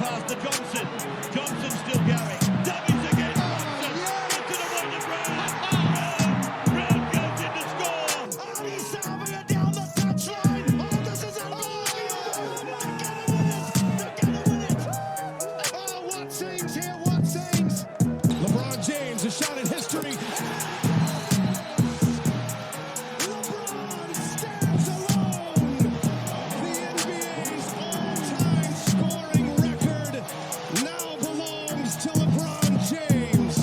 pass to Johnson. Johnson still going. Dummies again. Johnson into the wonder Brown. Brown goes in to score. Oh, he's serving it down the touchline. Oh, this is unbelievable. They're gonna win it. Oh, what scenes here, what scenes. LeBron James, a shot at history. LeBron stands alone. The NBA's all-time scoring record now belongs to LeBron James.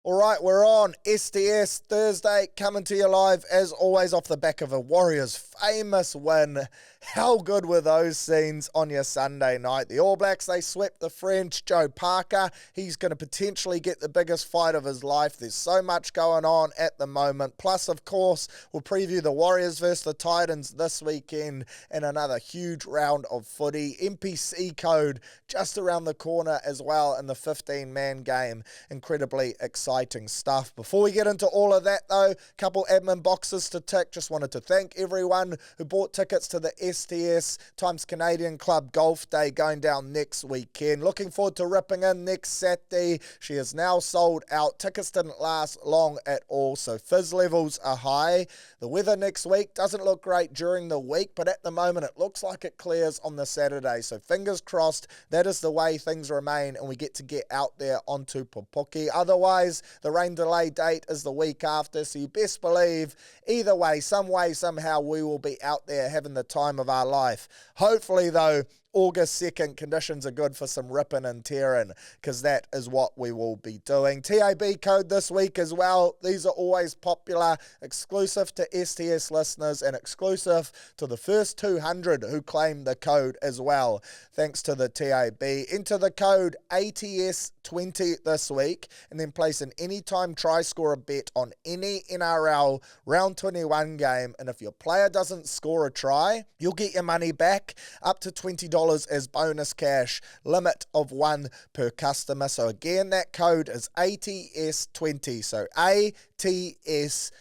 All right, we're on STS Thursday, coming to you live as always off the back of a Warriors famous win. How good were those scenes on your Sunday night? The All Blacks, they swept the French. Joe Parker, he's going to potentially get the biggest fight of his life. There's so much going on at the moment. Plus, of course, we'll preview the Warriors versus the Titans this weekend and another huge round of footy. NPC code just around the corner as well in the 15-man game. Incredibly exciting stuff. Before we get into all of that, though, a couple admin boxes to tick. Just wanted to thank everyone who bought tickets to the STS Times Canadian Club Golf Day going down next weekend. Looking forward to ripping in next Saturday. She is now sold out. Tickets didn't last long at all, so fizz levels are high. The weather next week doesn't look great during the week, but at the moment it looks like it clears on the Saturday. So fingers crossed that is the way things remain and we get to get out there onto Pupuki. Otherwise, the rain delay date is the week after, so you best believe either way, somehow we will be out there having the time of our life. Hopefully, though, August 2nd, conditions are good for some ripping and tearing, because that is what we will be doing. TAB code this week as well. These are always popular, exclusive to STS listeners and exclusive to the first 200 who claim the code as well. Thanks to the TAB. Enter the code ATS20 this week and then place an anytime try scorer bet on any NRL Round 21 game. And if your player doesn't score a try, you'll get your money back up to $20 as bonus cash, limit of 1 per customer. So again, that code is ATS20, so ATS20.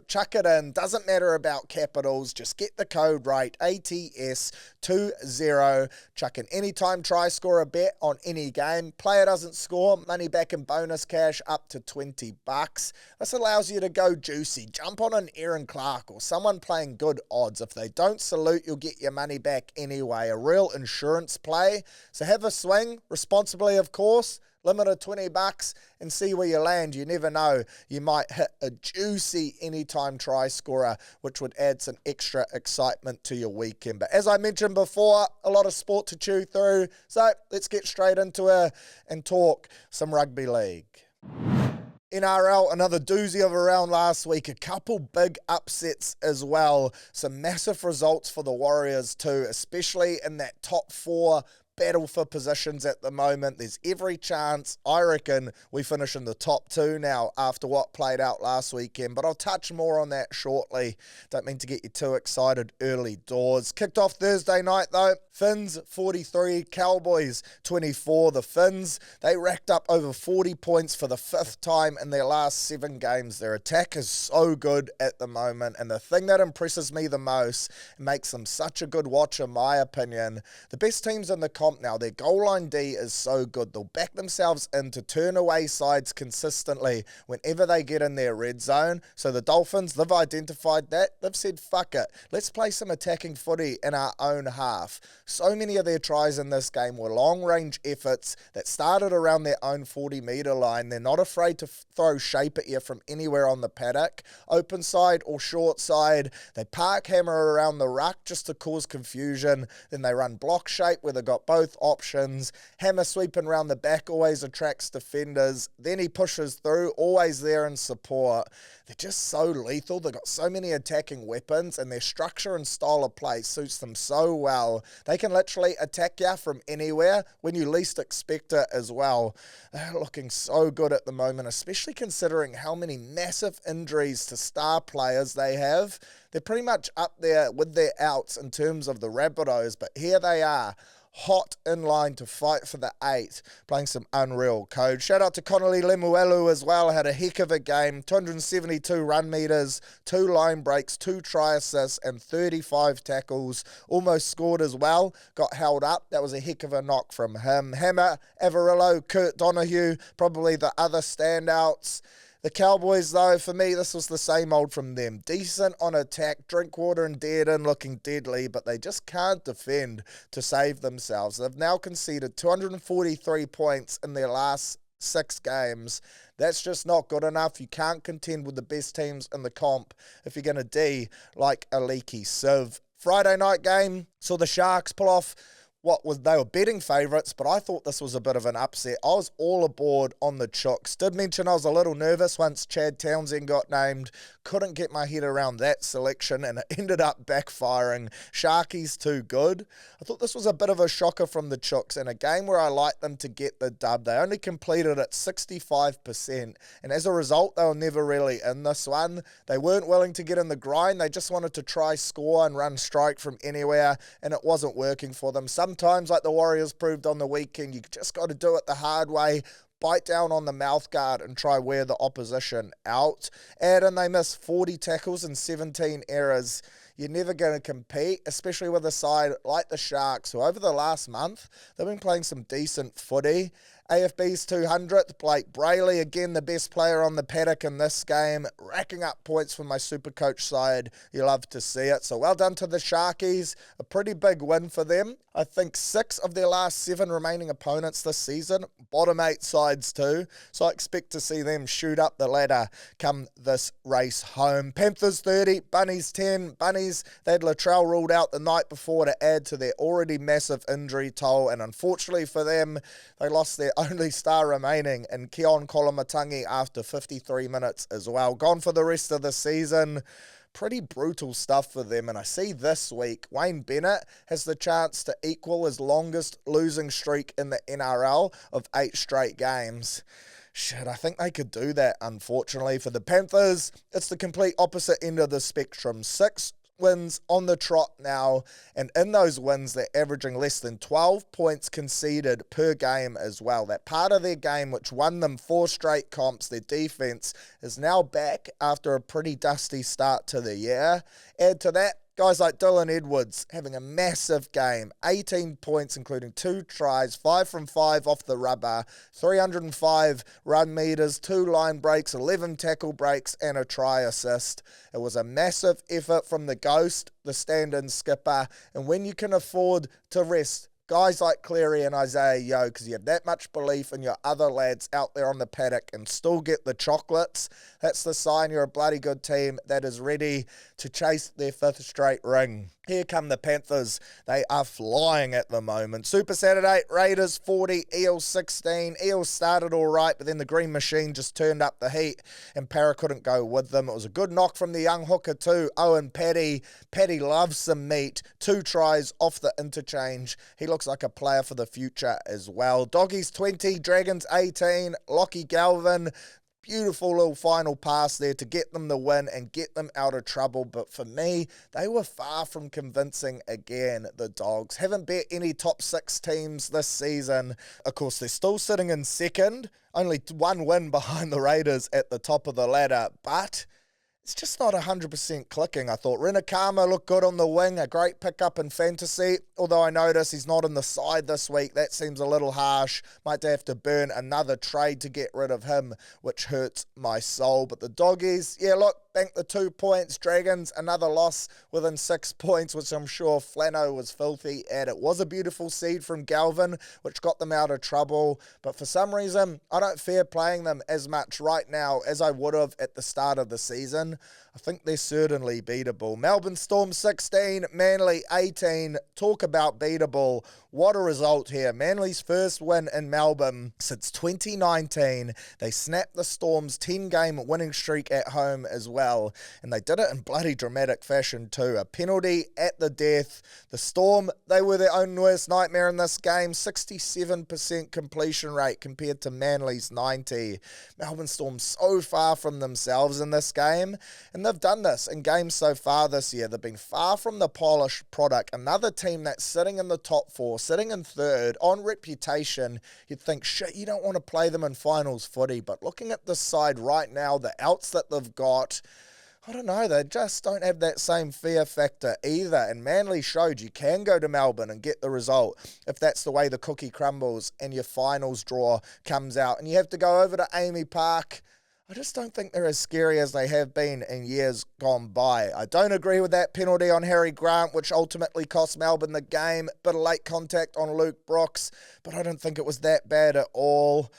Chuck it in. Doesn't matter about capitals. Just get the code right. ATS20. Chuck in anytime try score a bet on any game. Player doesn't score, money back in bonus cash up to $20. This allows you to go juicy. Jump on an Aaron Clark or someone playing good odds. If they don't salute, you'll get your money back anyway. A real insurance play. So have a swing responsibly, of course. Limit of $20 and see where you land. You never know. You might hit a juicy anytime try scorer, which would add some extra excitement to your weekend. But as I mentioned before, a lot of sport to chew through. So let's get straight into it and talk some rugby league. NRL, another doozy of a round last week. A couple big upsets as well. Some massive results for the Warriors too, especially in that top 4 battle for positions at the moment. There's every chance, I reckon, we finish in the top 2 now after what played out last weekend, but I'll touch more on that shortly. Don't mean to get you too excited early doors. Kicked off Thursday night though. Finns 43, Cowboys 24. The Finns, they racked up over 40 points for the 5th time in their last 7 games. Their attack is so good at the moment, and the thing that impresses me the most, and makes them such a good watch in my opinion, the best teams in the comp now, their goal line D is so good. They'll back themselves in to turn away sides consistently whenever they get in their red zone. So the Dolphins, they've identified that. They've said, fuck it. Let's play some attacking footy in our own half. So many of their tries in this game were long-range efforts that started around their own 40-metre line. They're not afraid to throw shape at you from anywhere on the paddock, open side or short side. They park hammer around the ruck just to cause confusion. Then they run block shape where they've got both options. Hammer sweeping around the back always attracts defenders. Then he pushes through, always there in support. They're just so lethal. They've got so many attacking weapons, and their structure and style of play suits them so well. They can literally attack you from anywhere when you least expect it as well. They're looking so good at the moment, especially considering how many massive injuries to star players they have. They're pretty much up there with their outs in terms of the Rabbitohs, but here they are, hot in line to fight for the 8th, playing some unreal code. Shout out to Connolly Lemuelu as well, had a heck of a game, 272 run meters, 2 line breaks, 2 try assists, and 35 tackles. Almost scored as well, got held up. That was a heck of a knock from him. Hammer, Averillo, Kurt Donahue, probably the other standouts. The Cowboys, though, for me, this was the same old from them. Decent on attack, Drinkwater and Dearden looking deadly, but they just can't defend to save themselves. They've now conceded 243 points in their last 6 games. That's just not good enough. You can't contend with the best teams in the comp if you're going to D like a leaky sieve. Friday night game, saw the Sharks pull off they were betting favourites, but I thought this was a bit of an upset. I was all aboard on the Chooks. Did mention I was a little nervous once Chad Townsend got named. Couldn't get my head around that selection, and it ended up backfiring. Sharkies too good. I thought this was a bit of a shocker from the Chooks, and a game where I liked them to get the dub. They only completed at 65%, and as a result, they were never really in this one. They weren't willing to get in the grind. They just wanted to try score and run strike from anywhere, and it wasn't working for them. Sometimes, like the Warriors proved on the weekend, you just got to do it the hard way. Bite down on the mouth guard and try wear the opposition out. Add in, they missed 40 tackles and 17 errors. You're never going to compete, especially with a side like the Sharks, who over the last month, they've been playing some decent footy. AFB's 200th, Blake Brayley, again the best player on the paddock in this game, racking up points for my Supercoach side. You love to see it. So well done to the Sharkies. A pretty big win for them. I think 6 of their last 7 remaining opponents this season, bottom 8 sides too. So I expect to see them shoot up the ladder come this race home. Panthers 30, Bunnies 10. Bunnies, they had Latrell ruled out the night before to add to their already massive injury toll, and unfortunately for them, they lost their only star remaining in Keon Kolomatangi after 53 minutes as well. Gone for the rest of the season. Pretty brutal stuff for them, and I see this week Wayne Bennett has the chance to equal his longest losing streak in the NRL of 8 straight games. Shit, I think they could do that, unfortunately. For the Panthers, it's the complete opposite end of the spectrum. 6 wins on the trot now, and in those wins they're averaging less than 12 points conceded per game as well. That part of their game which won them 4 straight comps, their defense, is now back after a pretty dusty start to the year. Add to that guys like Dylan Edwards having a massive game, 18 points including 2 tries, 5 from 5 off the rubber, 305 run meters, 2 line breaks, 11 tackle breaks and a try assist. It was a massive effort from the Ghost, the stand-in skipper, and when you can afford to rest guys like Cleary and Isaiah Yeo, because you have that much belief in your other lads out there on the paddock and still get the chocolates, that's the sign you're a bloody good team that is ready to chase their 5th straight ring. Here come the Panthers. They are flying at the moment. Super Saturday, Raiders 40, Eels 16. Eels started all right, but then the Green Machine just turned up the heat and Para couldn't go with them. It was a good knock from the young hooker too, Owen Paddy. Paddy loves some meat. 2 tries off the interchange. He looks like a player for the future as well. Doggies 20, Dragons 18. Lockie Galvin, beautiful little final pass there to get them the win and get them out of trouble. But for me, they were far from convincing again, the Dogs. Haven't bet any top 6 teams this season. Of course, they're still sitting in second. Only 1 win behind the Raiders at the top of the ladder. But it's just not 100% clicking. I thought Renakama looked good on the wing, a great pickup in fantasy, although I notice he's not in the side this week. That seems a little harsh. Might have to burn another trade to get rid of him, which hurts my soul. But the Doggies, yeah, look, banked the 2 points. Dragons, another loss within 6 points, which I'm sure Flano was filthy at. It was a beautiful seed from Galvin, which got them out of trouble. But for some reason, I don't fear playing them as much right now as I would have at the start of the season. I think they're certainly beatable. Melbourne Storm 16, Manly 18. Talk about beatable. What a result here. Manly's first win in Melbourne since 2019. They snapped the Storm's 10-game winning streak at home as well. well. And they did it in bloody dramatic fashion too. A penalty at the death. The Storm, they were their own worst nightmare in this game. 67% completion rate compared to Manly's 90. Melbourne Storm so far from themselves in this game. And they've done this in games so far this year. They've been far from the polished product. Another team that's sitting in the top four, sitting in third, on reputation, you'd think, shit, you don't want to play them in finals footy. But looking at this side right now, the outs that they've got, I don't know, they just don't have that same fear factor either. And Manly showed you can go to Melbourne and get the result if that's the way the cookie crumbles and your finals draw comes out. And you have to go over to Amy Park. I just don't think they're as scary as they have been in years gone by. I don't agree with that penalty on Harry Grant, which ultimately cost Melbourne the game. Bit of late contact on Luke Brooks, but I don't think it was that bad at all.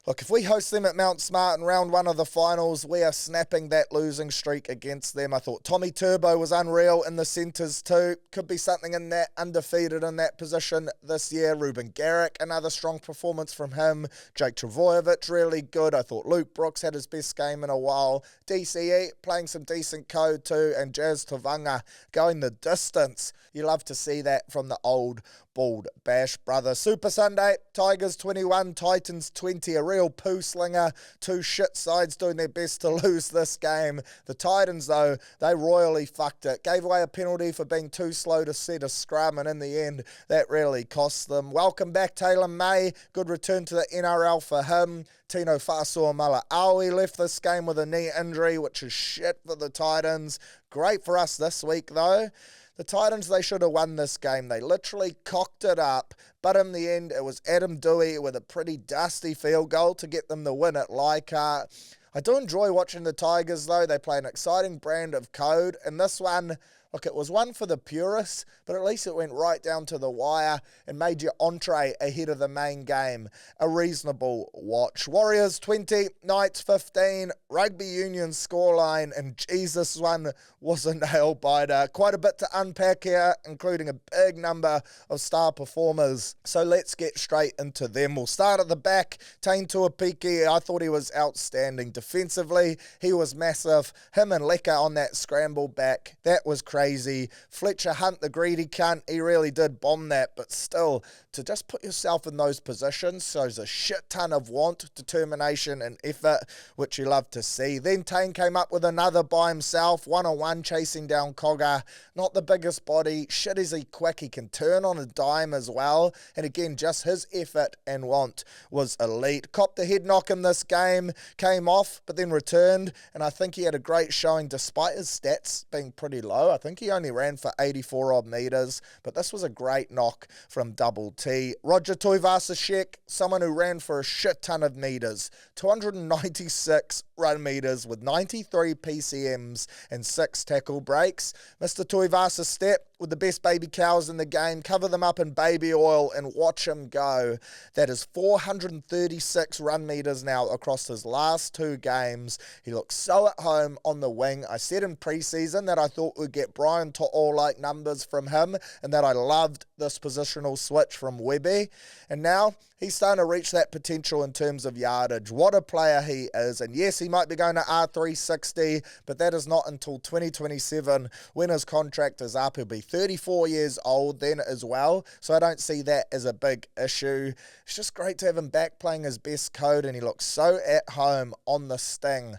Look, if we host them at Mount Smart in round one of the finals, we are snapping that losing streak against them. I thought Tommy Turbo was unreal in the centres too. Could be something in that, undefeated in that position this year. Ruben Garrick, another strong performance from him. Jake Travojevic, really good. I thought Luke Brooks had his best game in a while. DCE playing some decent code too. And Jazz Tavanga going the distance. You love to see that from the old bald Bash brother. Super Sunday, Tigers 21, Titans 20, a real poo slinger. Two shit sides doing their best to lose this game. The Titans, though, they royally fucked it. Gave away a penalty for being too slow to set a scrum, and in the end, that really cost them. Welcome back, Taylor May. Good return to the NRL for him. Tino Fa'asuamaleaui left this game with a knee injury, which is shit for the Titans. Great for us this week, though. The Titans, they should have won this game. They literally cocked it up, but in the end, it was Adam Dewey with a pretty dusty field goal to get them the win at Leka. I do enjoy watching the Tigers, though. They play an exciting brand of code, and this one, look, it was one for the purists, but at least it went right down to the wire and made your entree ahead of the main game a reasonable watch. Warriors 20, Knights 15, Rugby Union scoreline, and Jesus, one was a nail-biter. Quite a bit to unpack here, including a big number of star performers. So let's get straight into them. We'll start at the back. Taine Tuapiki, I thought he was outstanding. Defensively, he was massive. Him and Leka on that scramble back, that was crazy. Fletcher Hunt, the greedy cunt, he really did bomb that, but still, to just put yourself in those positions shows a shit ton of want, determination, and effort, which you love to see. Then Taine came up with another by himself, one-on-one, chasing down Cogger. Not the biggest body, shit is he quick, he can turn on a dime as well, and again, just his effort and want was elite. Copped a head knock in this game, came off, but then returned, and I think he had a great showing despite his stats being pretty low. I think he only ran for 84 odd metres, but this was a great knock from Double T. Roger Tuivasa-Sheck, someone who ran for a shit ton of metres, 296 run metres with 93 PCMs and 6 tackle breaks. Mr. Tuivasa step with the best baby cows in the game, cover them up in baby oil and watch him go. That is 436 run metres now across his last 2 games. He looks so at home on the wing. I said in pre-season that I thought we'd get Brian To'o-like numbers from him and that I loved this positional switch from Webby. And now he's starting to reach that potential in terms of yardage. What a player he is. And yes, he might be going to R360, but that is not until 2027 when his contract is up. He'll be 34 years old then as well, so I don't see that as a big issue. It's just great to have him back playing his best code, and he looks so at home on the sting.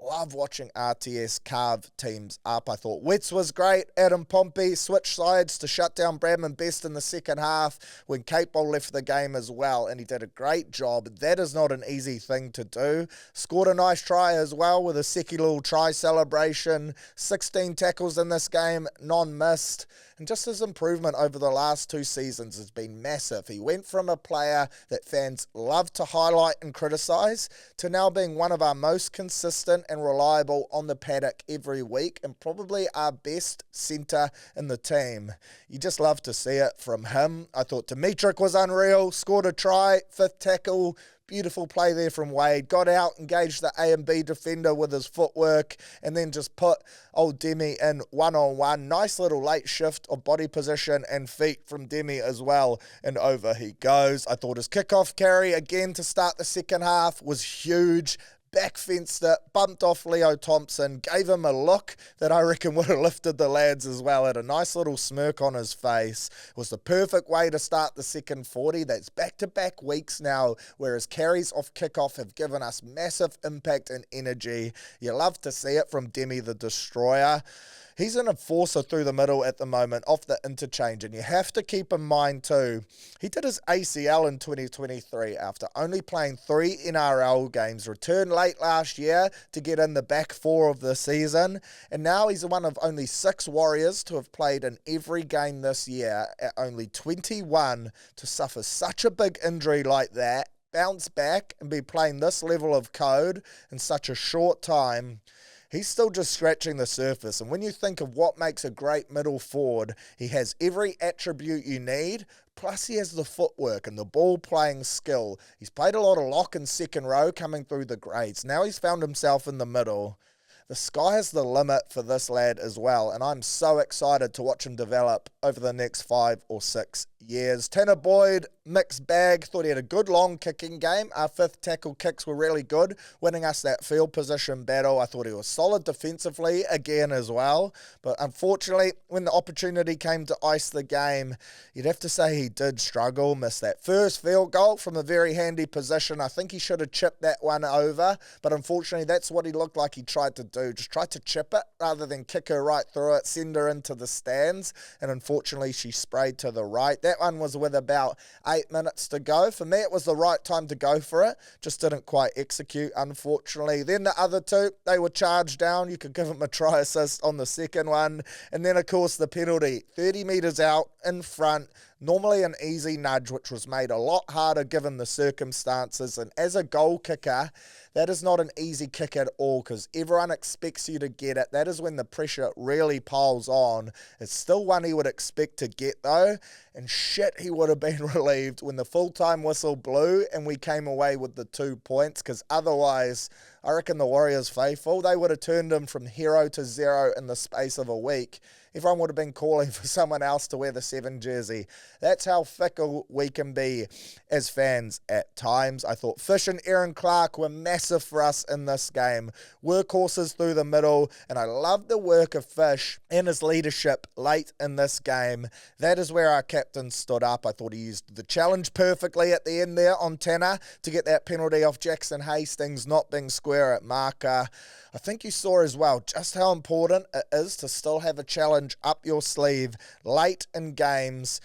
Love watching RTS carve teams up. I thought Wets was great. Adam Pompey switched sides to shut down Bradman Best in the second half when Cape Bowl left the game as well, and he did a great job. That is not an easy thing to do. Scored a nice try as well with a sicky little try celebration. 16 tackles in this game, non-missed. And just his improvement over the last 2 seasons has been massive. He went from a player that fans love to highlight and criticise to now being one of our most consistent and reliable on the paddock every week, and probably our best centre in the team. You just love to see it from him. I thought Dimitrik was unreal, scored a try, 5th tackle. Beautiful play there from Wade. Got out, engaged the A and B defender with his footwork, and then just put old Demi in one-on-one. Nice little late shift of body position and feet from Demi as well, and over he goes. I thought his kickoff carry again to start the second half was huge. back-fenced it, bumped off Leo Thompson, gave him a look that I reckon would have lifted the lads as well. Had a nice little smirk on his face. It was the perfect way to start the second 40. That's back-to-back weeks now, whereas carries off kickoff have given us massive impact and energy. You love to see it from Demi the Destroyer. He's an enforcer through the middle at the moment off the interchange, and you have to keep in mind too, he did his ACL in 2023 after only playing 3 NRL games, returned late last year to get in the back 4 of the season, and now he's one of only 6 Warriors to have played in every game this year at only 21 to suffer such a big injury like that, bounce back and be playing this level of code in such a short time. He's still just scratching the surface, and when you think of what makes a great middle forward, he has every attribute you need, plus he has the footwork and the ball-playing skill. He's played a lot of lock and second row coming through the grades. Now he's found himself in the middle. The sky is the limit for this lad as well, and I'm so excited to watch him develop over the next 5 or 6 years. Tanner Boyd, mixed bag, thought he had a good long kicking game. Our 5th tackle kicks were really good, winning us that field position battle. I thought he was solid defensively again as well, but unfortunately, when the opportunity came to ice the game, you'd have to say he did struggle, missed that first field goal from a very handy position. I think he should have chipped that one over, but unfortunately, that's what he looked like he tried to do. Just tried to chip it rather than kick her right through it, send her into the stands, and unfortunately, she sprayed to the right. That one was with about 8 minutes to go. For me, it was the right time to go for it. Just didn't quite execute, unfortunately. Then the other 2, they were charged down. You could give them a try assist on the second one. And then, of course, the penalty. 30 metres out in front. Normally an easy nudge, which was made a lot harder given the circumstances. And as a goal kicker, that is not an easy kick at all because everyone expects you to get it. That is when the pressure really piles on. It's still one he would expect to get though. And shit, he would have been relieved when the full-time whistle blew and we came away with the 2 points because otherwise, I reckon the Warriors faithful, they would have turned him from hero to 0 in the space of a week. Everyone would have been calling for someone else to wear the 7 jersey. That's how fickle we can be as fans at times. I thought Fish and Aaron Clark were massive for us in this game. Workhorses through the middle, and I love the work of Fish and his leadership late in this game. That is where our captain stood up. I thought he used the challenge perfectly at the end there on Tanner to get that penalty off Jackson Hastings not being square at marker. I think you saw as well just how important it is to still have a challenge up your sleeve late in games.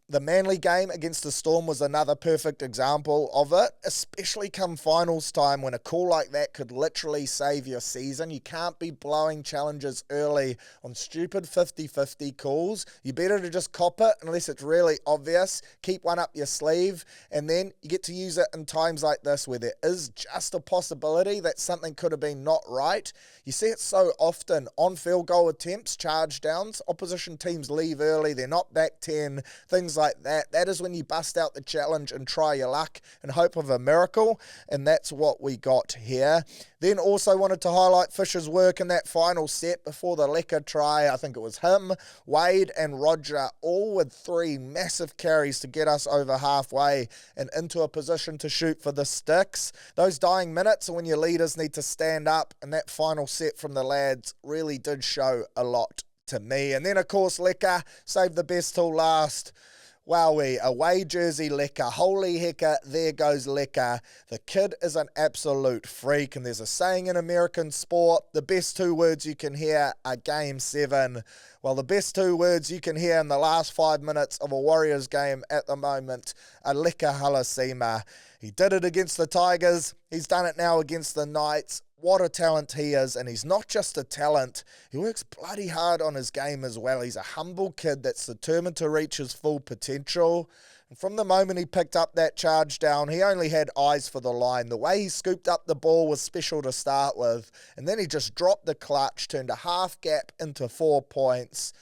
The Manly game against the Storm was another perfect example of it, especially come finals time when a call like that could literally save your season. You can't be blowing challenges early on stupid 50-50 calls. You better to just cop it unless it's really obvious. Keep one up your sleeve, and then you get to use it in times like this where there is just a possibility that something could have been not right. You see it so often on field goal attempts, charge downs. Opposition teams leave early, they're not back 10, things like that. That is when you bust out the challenge and try your luck and hope of a miracle, and that's what we got here. Then also wanted to highlight Fisher's work in that final set before the Leka try. I think it was him, Wade and Roger, all with 3 massive carries to get us over halfway and into a position to shoot for the sticks. Those dying minutes are when your leaders need to stand up, and that final set from the lads really did show a lot to me. And then, of course, Leka saved the best till last. Wowee, away jersey Leka, holy hecka, there goes Leka. The kid is an absolute freak, and there's a saying in American sport, the best 2 words you can hear are Game 7. Well, the best 2 words you can hear in the last 5 minutes of a Warriors game at the moment are Leka Halasima. He did it against the Tigers, he's done it now against the Knights. What a talent he is, and he's not just a talent, he works bloody hard on his game as well. He's a humble kid that's determined to reach his full potential. And from the moment he picked up that charge down, he only had eyes for the line. The way he scooped up the ball was special to start with, and then he just dropped the clutch, turned a half gap into 4 points.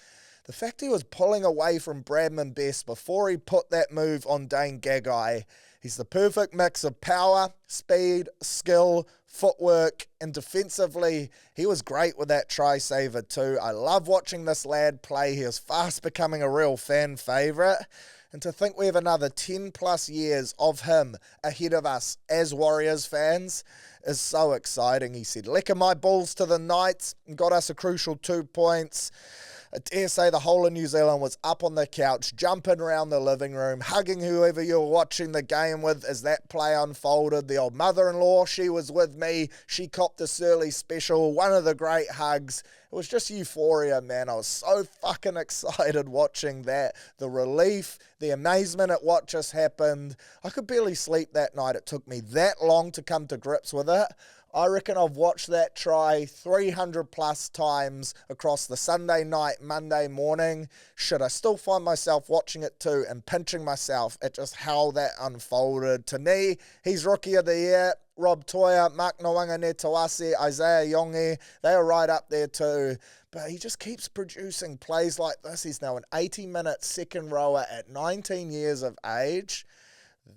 The fact he was pulling away from Bradman Best before he put that move on Dane Gagai, he's the perfect mix of power, speed, skill, footwork, and defensively, he was great with that try saver too. I love watching this lad play. He is fast becoming a real fan favourite. And to think we have another 10 plus years of him ahead of us as Warriors fans is so exciting, he said. Leka my balls to the Knights and got us a crucial 2 points. I dare say the whole of New Zealand was up on the couch, jumping around the living room, hugging whoever you were watching the game with as that play unfolded. The old mother-in-law, she was with me. She copped a Searley special, one of the great hugs. It was just euphoria, man. I was so fucking excited watching that. The relief, the amazement at what just happened. I could barely sleep that night. It took me that long to come to grips with it. I reckon I've watched that try 300 plus times across the Sunday night, Monday morning. Should I still find myself watching it too and pinching myself at just how that unfolded. To me, he's Rookie of the Year. Rob Toya, Mark Nawanga-Netawase, Isaiah Yonge, they are right up there too. But he just keeps producing plays like this. He's now an 80-minute second rower at 19 years of age.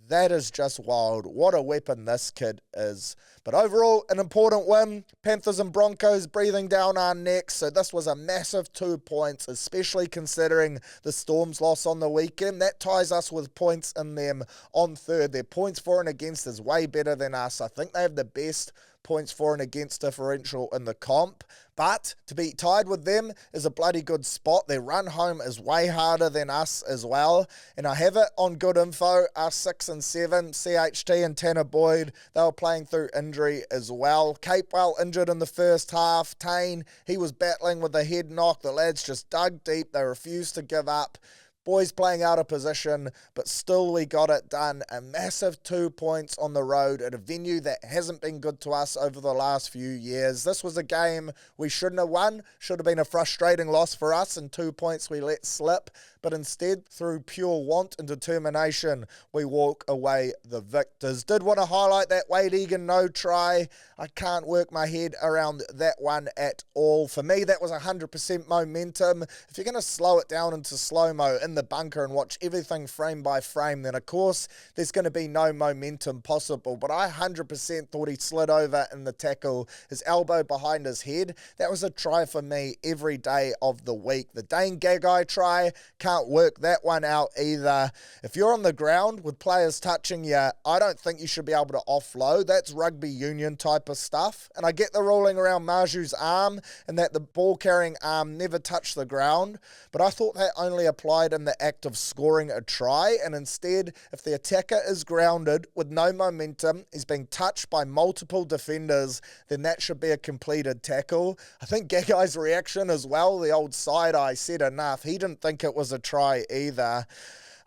That is just wild. What a weapon this kid is. But overall, an important win. Panthers and Broncos breathing down our necks. So this was a massive 2 points, especially considering the Storm's loss on the weekend. That ties us with points in them on third. Their points for and against is way better than us. I think they have the best points for and against differential in the comp. But to be tied with them is a bloody good spot. Their run home is way harder than us as well. And I have it on good info. Our 6 and 7, CHT and Tanner Boyd, they were playing through injury as well. Capewell injured in the first half. Tane, he was battling with a head knock. The lads just dug deep. They refused to give up. Boys playing out of position, but still we got it done. A massive 2 points on the road at a venue that hasn't been good to us over the last few years. This was a game we shouldn't have won. Should have been a frustrating loss for us, and 2 points we let slip. But instead, through pure want and determination, we walk away the victors. Did want to highlight that Wade Egan no try. I can't work my head around that one at all. For me, that was 100% momentum. If you're going to slow it down into slow-mo in the bunker and watch everything frame by frame, then of course there's going to be no momentum possible. But I 100% thought he slid over in the tackle, his elbow behind his head. That was a try for me every day of the week. The Dane Gagai try, can't work that one out either. If you're on the ground with players touching you, I don't think you should be able to offload. That's rugby union type of stuff. And I get the rolling around Marju's arm and that the ball carrying arm never touched the ground, but I thought that only applied in the act of scoring a try. And instead, if the attacker is grounded with no momentum, is being touched by multiple defenders, then that should be a completed tackle. I think Gagai's reaction as well, the old side eye, said enough. He didn't think it was a try either.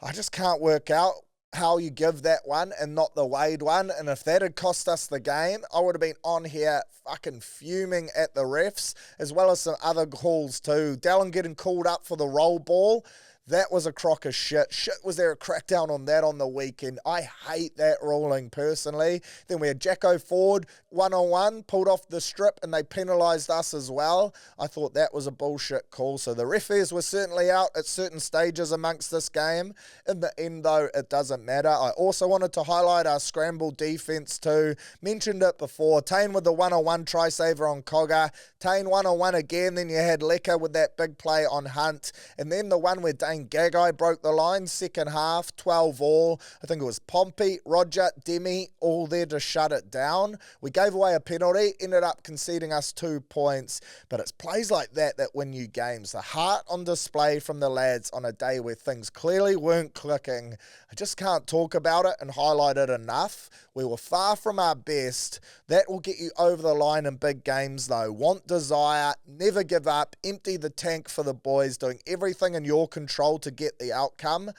I just can't work out how you give that one and not the Wade one. And if that had cost us the game, I would have been on here fucking fuming at the refs, as well as some other calls too. Dallin getting called up for the roll ball. That was a crock of shit. Shit, was there a crackdown on that on the weekend? I hate that ruling personally. Then we had Jacko Ford, one-on-one, pulled off the strip, and they penalised us as well. I thought that was a bullshit call. So the referees were certainly out at certain stages amongst this game. In the end, though, it doesn't matter. I also wanted to highlight our scramble defence too. Mentioned it before. Tane with the one-on-one try saver on Cogger. Tane one-on-one again. Then you had Leka with that big play on Hunt. And then the one where Dane Gagai broke the line, second half, 12 all. I think it was Pompey, Roger, Demi, all there to shut it down. We gave away a penalty, ended up conceding us 2 points. But it's plays like that that win you games. The heart on display from the lads on a day where things clearly weren't clicking. I just can't talk about it and highlight it enough. We were far from our best. That will get you over the line in big games though. Want desire, never give up, empty the tank for the boys, doing everything in your control to get the outcome.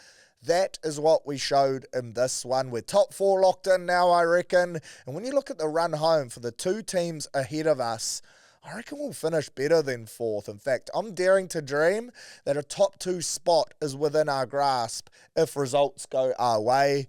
That is what we showed in this one. We're top 4 locked in now, I reckon. And when you look at the run home for the 2 teams ahead of us, I reckon we'll finish better than 4th. In fact, I'm daring to dream that a top 2 spot is within our grasp if results go our way.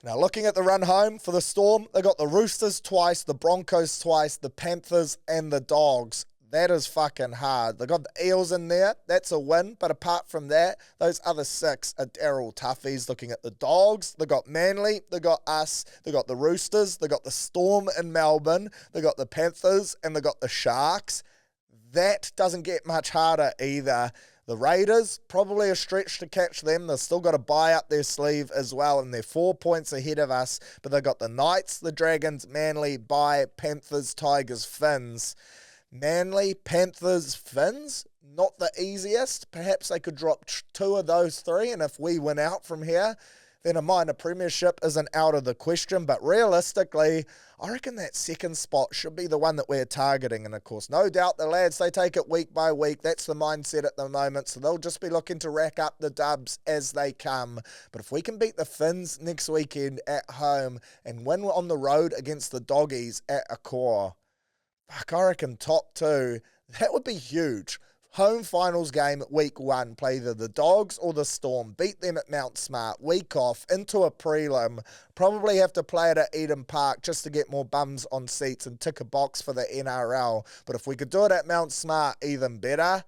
Now, looking at the run home for the Storm, they got the Roosters twice, the Broncos twice, the Panthers and the Dogs. That is fucking hard. They got the Eels in there. That's a win. But apart from that, those other 6 are Daryl toughies. Looking at the Dogs, they got Manly, they got us, they got the Roosters, they got the Storm in Melbourne, they got the Panthers, and they got the Sharks. That doesn't get much harder either. The Raiders, probably a stretch to catch them. They've still got a bye up their sleeve as well, and they're 4 points ahead of us. But they've got the Knights, the Dragons, Manly, bye, Panthers, Tigers, Finns. Manly, Panthers, Finns, not the easiest. Perhaps they could drop 2 of those 3, and if we win out from here, then a minor premiership isn't out of the question. But realistically, I reckon that second spot should be the one that we're targeting. And of course, no doubt the lads, they take it week by week. That's the mindset at the moment. So they'll just be looking to rack up the dubs as they come. But if we can beat the Finns next weekend at home and win on the road against the Doggies at Accor, fuck, I reckon top 2, that would be huge. Home finals game week 1, play either the Dogs or the Storm, beat them at Mount Smart, week off, into a prelim, probably have to play it at Eden Park just to get more bums on seats and tick a box for the NRL. But if we could do it at Mount Smart, even better.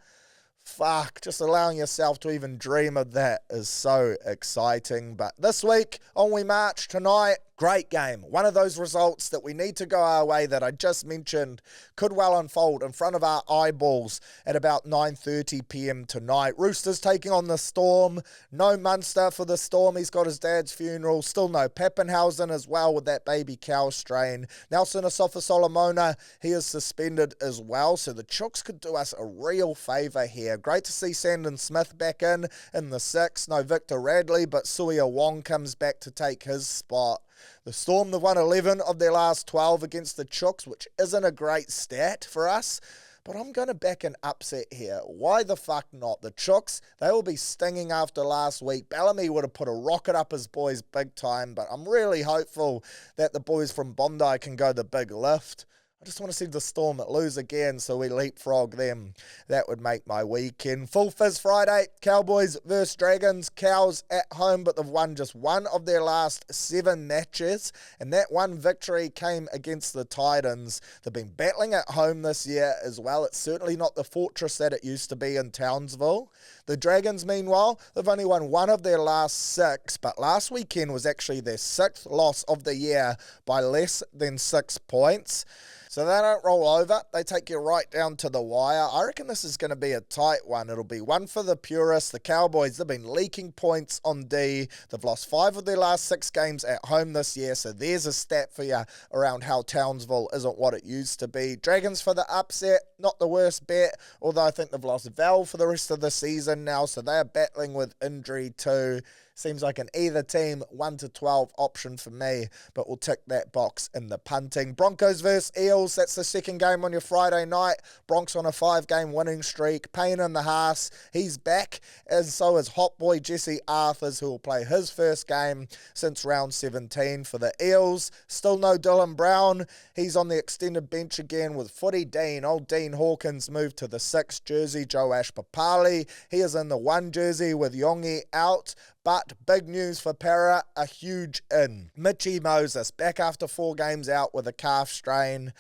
Fuck, just allowing yourself to even dream of that is so exciting. But this week, on We March tonight, great game. One of those results that we need to go our way that I just mentioned could well unfold in front of our eyeballs at about 9:30 p.m. tonight. Roosters taking on the Storm. No Munster for the Storm. He's got his dad's funeral. Still no Pappenhausen as well with that baby cow strain. Nelson Asafa-Solomona, he is suspended as well. So the Chooks could do us a real favour here. Great to see Sandon Smith back in the 6. No Victor Radley, but Suia Wong comes back to take his spot. The Storm, they've won 11 of their last 12 against the Chooks, which isn't a great stat for us, but I'm going to back an upset here. Why the fuck not? The Chooks, they will be stinging after last week. Bellamy would have put a rocket up his boys big time, but I'm really hopeful that the boys from Bondi can go the big lift. I just want to see the Storm lose again so we leapfrog them. That would make my weekend. Full Fizz Friday, Cowboys versus Dragons. Cows at home, but they've won just 1 of their last 7 matches. And that one victory came against the Titans. They've been battling at home this year as well. It's certainly not the fortress that it used to be in Townsville. The Dragons, meanwhile, they've only won 1 of their last 6. But last weekend was actually their 6th loss of the year by less than 6 points. So they don't roll over. They take you right down to the wire. I reckon this is going to be a tight one. It'll be one for the purists. The Cowboys, they've been leaking points on D. They've lost 5 of their last 6 games at home this year. So there's a stat for you around how Townsville isn't what it used to be. Dragons for the upset, not the worst bet. Although I think they've lost Val for the rest of the season now. So they are battling with injury too. Seems like an either team 1 to 12 option for me, but we'll tick that box in the punting. Broncos versus Eels, that's the second game on your Friday night. Bronx on a 5-game winning streak. Payne in the Haas, he's back, and so is hot boy Jesse Arthurs, who will play his first game since round 17 for the Eels. Still no Dylan Brown, he's on the extended bench again with Footy Dean. Old Dean Hawkins moved to the 6 jersey. Joash Papali, he is in the 1 jersey with Yongi out. But big news for Para, a huge in. Mitchie Moses, back after 4 games out with a calf strain.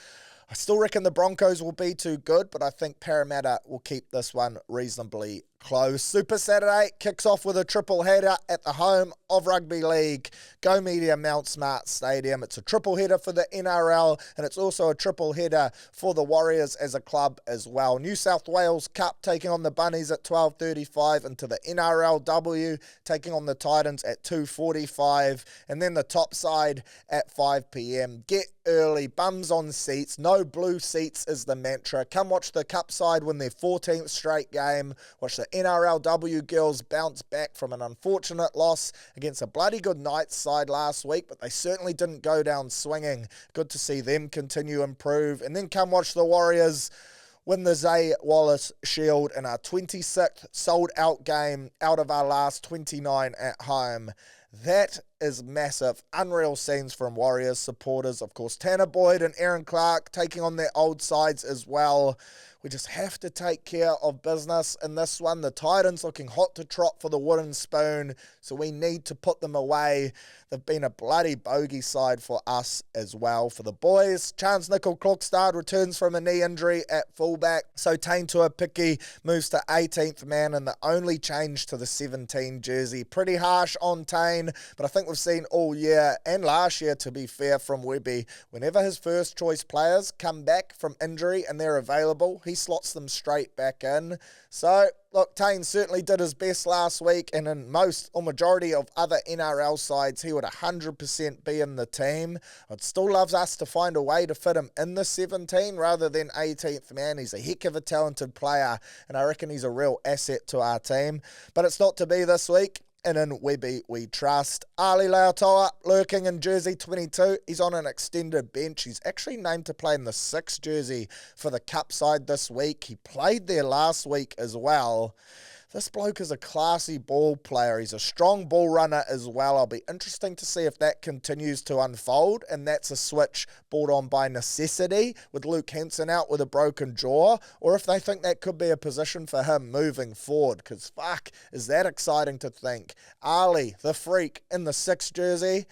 I still reckon the Broncos will be too good, but I think Parramatta will keep this one reasonably close. Super Saturday kicks off with a triple header at the home of Rugby League. Go Media Mount Smart Stadium. It's a triple header for the NRL, and it's also a triple header for the Warriors as a club as well. New South Wales Cup taking on the Bunnies at 12:35, into the NRLW taking on the Titans at 2:45, and then the top side at 5 p.m. Get early, bums on seats, no blue seats is the mantra. Come watch the Cup side win their 14th straight game. Watch the NRLW girls bounce back from an unfortunate loss against a bloody good Knights side last week, but they certainly didn't go down swinging. Good to see them continue to improve. And then come watch the Warriors win the Zay Wallace Shield in our 26th sold-out game out of our last 29 at home. That is massive. Unreal scenes from Warriors supporters. Of course, Tanner Boyd and Aaron Clark taking on their old sides as well. We just have to take care of business in this one. The Titans looking hot to trot for the wooden spoon, so we need to put them away. They've been a bloody bogey side for us as well. For the boys, Chance Nickel-Klokstad returns from a knee injury at fullback, so Tain Tuapiki moves to 18th man and the only change to the 17 jersey. Pretty harsh on Tain. 17, but I think we've seen all year and last year, to be fair, from Webby, whenever his first choice players come back from injury and they're available, he slots them straight back in. So, look, Tane certainly did his best last week, and in most or majority of other NRL sides, he would 100% be in the team. I'd still love us to find a way to fit him in the 17 rather than 18th man. He's a heck of a talented player, and I reckon he's a real asset to our team. But it's not to be this week. And in Webby we trust. Ali Lautoa lurking in jersey 22. He's on an extended bench. He's actually named to play in the 6th jersey for the Cup side this week. He played there last week as well. This bloke is a classy ball player. He's a strong ball runner as well. I'll be interesting to see if that continues to unfold, and that's a switch brought on by necessity with Luke Henson out with a broken jaw, or if they think that could be a position for him moving forward, because fuck, is that exciting to think. Ali, the freak, in the 6th jersey.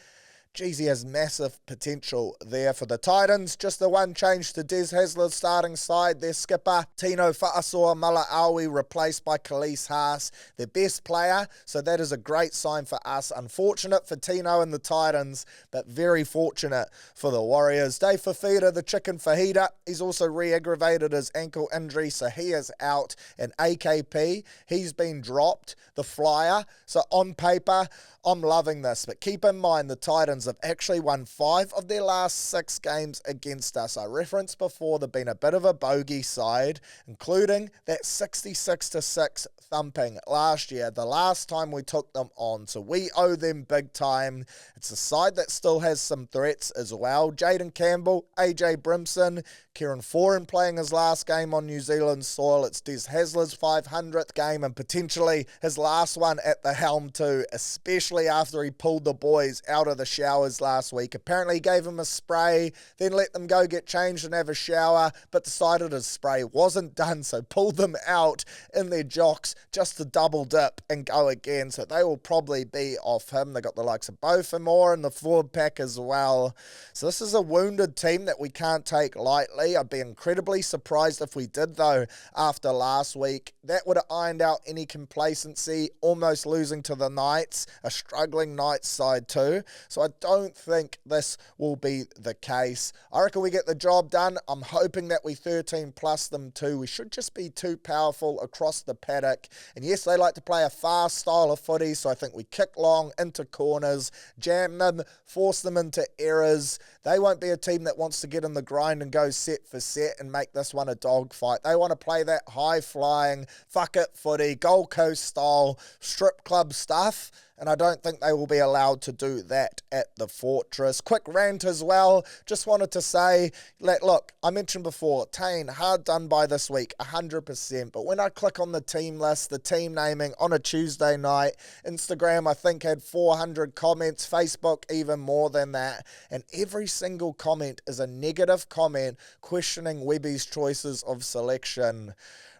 Geez, he has massive potential there for the Titans. Just the one change to Des Hasler's starting side. Their skipper, Tino Fa'asoa Mala'awi, replaced by Khalees Haas, their best player. So that is a great sign for us. Unfortunate for Tino and the Titans, but very fortunate for the Warriors. Dave Fafita, the chicken fajita, he's also re-aggravated his ankle injury, so he is out. And AKP, he's been dropped, the flyer. So on paper, I'm loving this, but keep in mind the Titans have actually won 5 of their last 6 games against us. I referenced before they've been a bit of a bogey side, including that 66-6 thumping last year, the last time we took them on. So we owe them big time. It's a side that still has some threats as well. Jaden Campbell, AJ Brimson, Kieran Foran playing his last game on New Zealand soil. It's Des Hasler's 500th game and potentially his last one at the helm too, especially after he pulled the boys out of the showers last week. Apparently he gave them a spray, then let them go get changed and have a shower, but decided his spray wasn't done, so pulled them out in their jocks just to double dip and go again. So they will probably be off him. They got the likes of Beaufort in the forward pack as well. So this is a wounded team that we can't take lightly. I'd be incredibly surprised if we did, though, after last week. That would have ironed out any complacency, almost losing to the Knights, a struggling Knights side too. So I don't think this will be the case. I reckon we get the job done. I'm hoping that we 13 plus them too. We should just be too powerful across the paddock. And yes, they like to play a fast style of footy, so I think we kick long into corners, jam them, force them into errors. They won't be a team that wants to get in the grind and go set for set and make this one a dogfight. They want to play that high-flying, fuck-it footy, Gold Coast style, strip club stuff. And I don't think they will be allowed to do that at the Fortress. Quick rant as well. Just wanted to say, look, I mentioned before, Tane, hard done by this week, 100%. But when I click on the team list, the team naming on a Tuesday night, Instagram, I think, had 400 comments, Facebook, even more than that. And every single comment is a negative comment questioning Webby's choices of selection.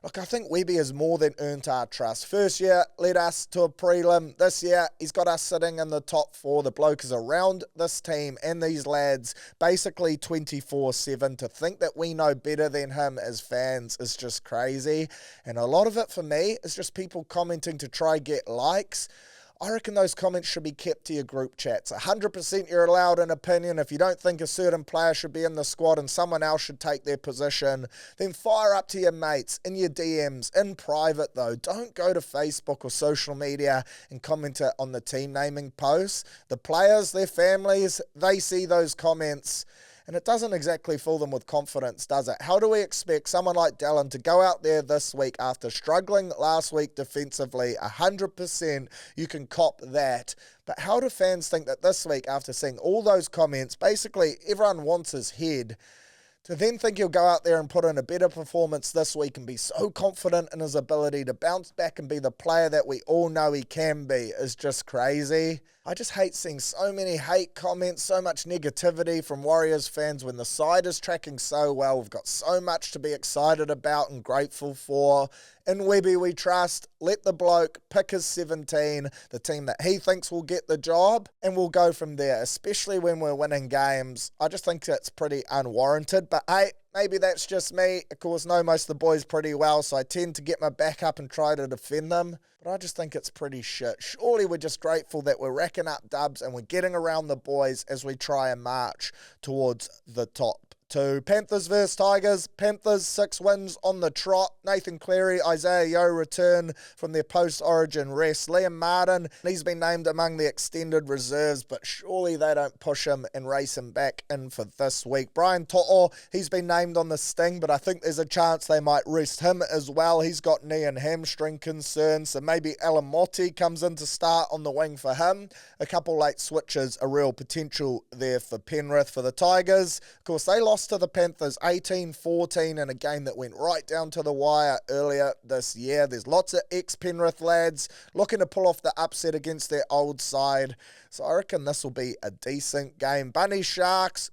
Look, I think Webby has more than earned our trust. First year, led us to a prelim. This year, he's got us sitting in the top 4. The bloke is around this team and these lads basically 24/7. To think that we know better than him as fans is just crazy. And a lot of it for me is just people commenting to try get likes. I reckon those comments should be kept to your group chats. 100% you're allowed an opinion. If you don't think a certain player should be in the squad and someone else should take their position, then fire up to your mates, in your DMs, in private though. Don't go to Facebook or social media and comment it on the team naming posts. The players, their families, they see those comments. And it doesn't exactly fill them with confidence, does it? How do we expect someone like Dallin to go out there this week after struggling last week defensively? 100% you can cop that. But how do fans think that this week, after seeing all those comments, basically everyone wants his head, to then think he'll go out there and put in a better performance this week and be so confident in his ability to bounce back and be the player that we all know he can be is just crazy. I just hate seeing so many hate comments, so much negativity from Warriors fans when the side is tracking so well. We've got so much to be excited about and grateful for. In Webby we trust. Let the bloke pick his 17, the team that he thinks will get the job, and we'll go from there, especially when we're winning games. I just think that's pretty unwarranted, but hey, Maybe that's just me. Of course, know most of the boys pretty well, so I tend to get my back up and try to defend them. But I just think it's pretty shit. Surely we're just grateful that we're racking up dubs and we're getting around the boys as we try and march towards the top. To Panthers vs Tigers. Panthers 6 wins on the trot. Nathan Cleary, Isaiah Yeo return from their post-origin rest. Liam Martin, he's been named among the extended reserves, but surely they don't push him and race him back in for this week. Brian To'o, he's been named on the sting, but I think there's a chance they might rest him as well. He's got knee and hamstring concerns, so maybe Alamotti comes in to start on the wing for him. A couple late switches, a real potential there for Penrith. For the Tigers, of course, they lost to the Panthers 18-14 in a game that went right down to the wire earlier this year. There's lots of ex-Penrith lads looking to pull off the upset against their old side. So I reckon this will be a decent game. Bunny Sharks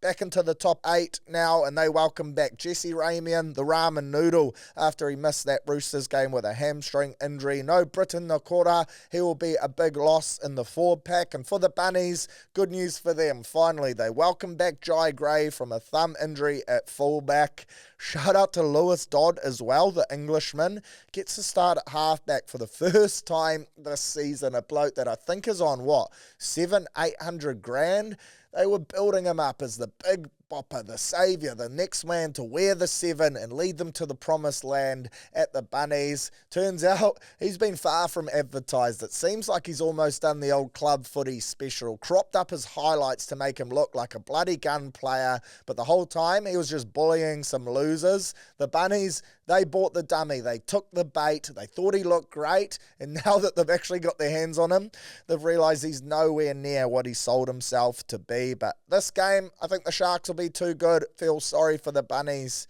back into the top 8 now, and they welcome back Jesse Ramian, the ramen noodle, after he missed that Roosters game with a hamstring injury. No Britain Nakora, he will be a big loss in the forward pack. And for the Bunnies, good news for them. Finally, they welcome back Jai Gray from a thumb injury at fullback. Shout out to Lewis Dodd as well, the Englishman. Gets to start at halfback for the first time this season. A bloke that I think is on, 700-800 grand? They were building him up as the big bopper, the saviour, the next man to wear the 7 and lead them to the promised land at the Bunnies. Turns out he's been far from advertised. It seems like he's almost done the old club footy special, cropped up his highlights to make him look like a bloody gun player, but the whole time he was just bullying some losers. The Bunnies, they bought the dummy. They took the bait. They thought he looked great, and now that they've actually got their hands on him, they've realised he's nowhere near what he sold himself to be. But this game, I think the Sharks will be too good. Feel sorry for the Bunnies.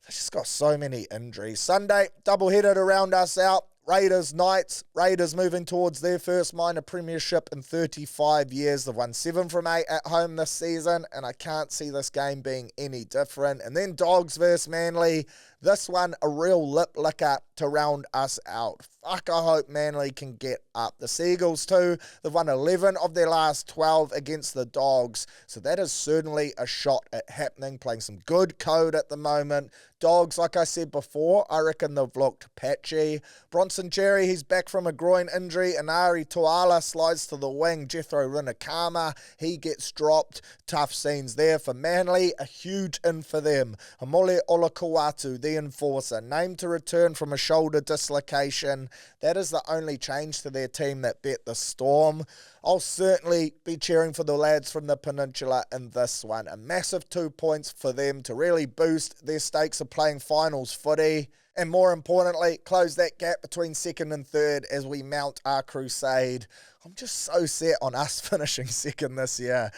They've just got so many injuries. Sunday, double-header to round us out. Raiders, Knights. Raiders moving towards their first minor premiership in 35 years. They've won 7 from 8 at home this season, and I can't see this game being any different. And then Dogs versus Manly. This one, a real lip licker to round us out. Fuck, I hope Manly can get up. The Seagulls too, they've won 11 of their last 12 against the Dogs. So that is certainly a shot at happening, playing some good code at the moment. Dogs, like I said before, I reckon they've looked patchy. Bronson Cherry, he's back from a groin injury. Inari Toala slides to the wing. Jethro Rinakama, he gets dropped. Tough scenes there for Manly. A huge in for them. Hamole Olakawatu, the enforcer, named to return from a shoulder dislocation. That is the only change to their team that bet the Storm. I'll certainly be cheering for the lads from the Peninsula in this one. A massive 2 points for them to really boost their stakes of playing finals footy. And more importantly, close that gap between second and third as we mount our crusade. I'm just so set on us finishing second this year.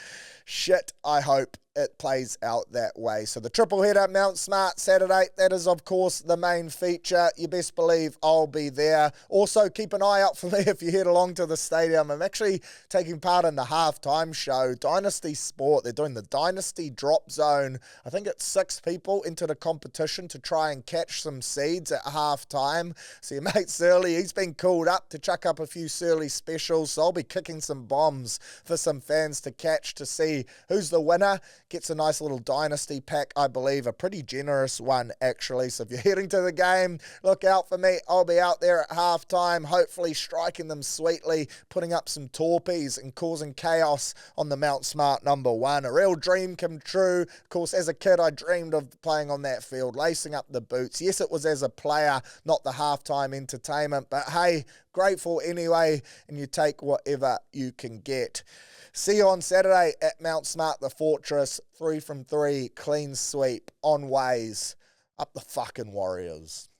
Shit, I hope it plays out that way. So the triple header, Mount Smart Saturday, that is of course the main feature. You best believe I'll be there. Also keep an eye out for me if you head along to the stadium. I'm actually taking part in the halftime show, Dynasty Sport. They're doing the Dynasty Drop Zone. I think it's 6 people into the competition to try and catch some seeds at halftime. So your mate Searley, he's been called up to chuck up a few Searley specials. So I'll be kicking some bombs for some fans to catch to see who's the winner. Gets a nice little Dynasty pack, I believe, a pretty generous one, actually. So if you're heading to the game, look out for me. I'll be out there at halftime, hopefully striking them sweetly, putting up some torpees and causing chaos on the Mount Smart number 1. A real dream come true. Of course, as a kid, I dreamed of playing on that field, lacing up the boots. Yes, it was as a player, not the halftime entertainment, but hey, grateful anyway, and you take whatever you can get. See you on Saturday at Mount Smart, the Fortress. 3 from 3, clean sweep, on ways. Up the fucking Warriors.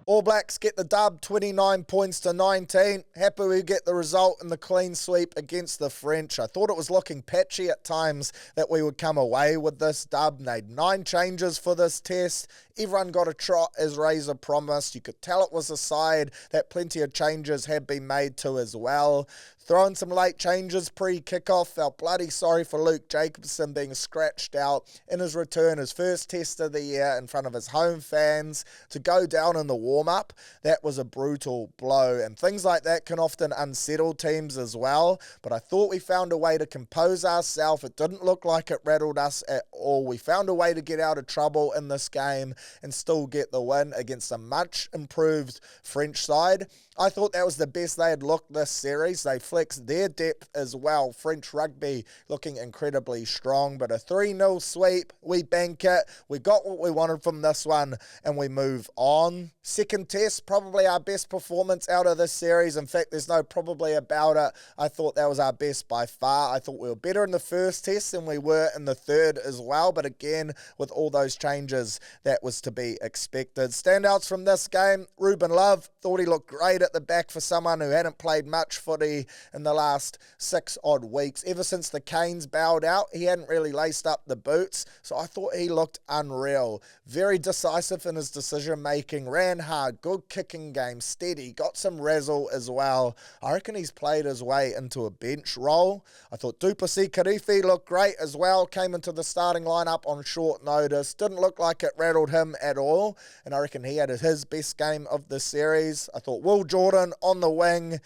All Blacks get the dub, 29 points to 19. Happy we get the result in the clean sweep against the French. I thought it was looking patchy at times that we would come away with this dub. Made 9 changes for this test. Everyone got a trot as Razor promised. You could tell it was a side that plenty of changes had been made to as well. Throwing some late changes pre-kickoff. Felt bloody sorry for Luke Jacobson being scratched out in his return, his first test of the year in front of his home fans, to go down in the warm-up. That was a brutal blow, and things like that can often unsettle teams as well. But I thought we found a way to compose ourselves. It didn't look like it rattled us at all. We found a way to get out of trouble in this game and still get the win against a much improved French side. I thought that was the best they had looked this series. They flexed their depth as well. French rugby looking incredibly strong, but a 3-0 sweep. We bank it. We got what we wanted from this one, and we move on. Second test, probably our best performance out of this series. In fact, there's no probably about it. I thought that was our best by far. I thought we were better in the first test than we were in the third as well, but again, with all those changes, that was to be expected. Standouts from this game, Ruben Love. Thought he looked great at the back for someone who hadn't played much footy in the last 6 odd weeks. Ever since the Canes bowed out, he hadn't really laced up the boots, so I thought he looked unreal. Very decisive in his decision making, ran hard, good kicking game, steady, got some razzle as well. I reckon he's played his way into a bench role. I thought Duplessis Karifi looked great as well, came into the starting lineup on short notice, didn't look like it rattled him at all, and I reckon he had his best game of the series. I thought Will Jordan on the wing,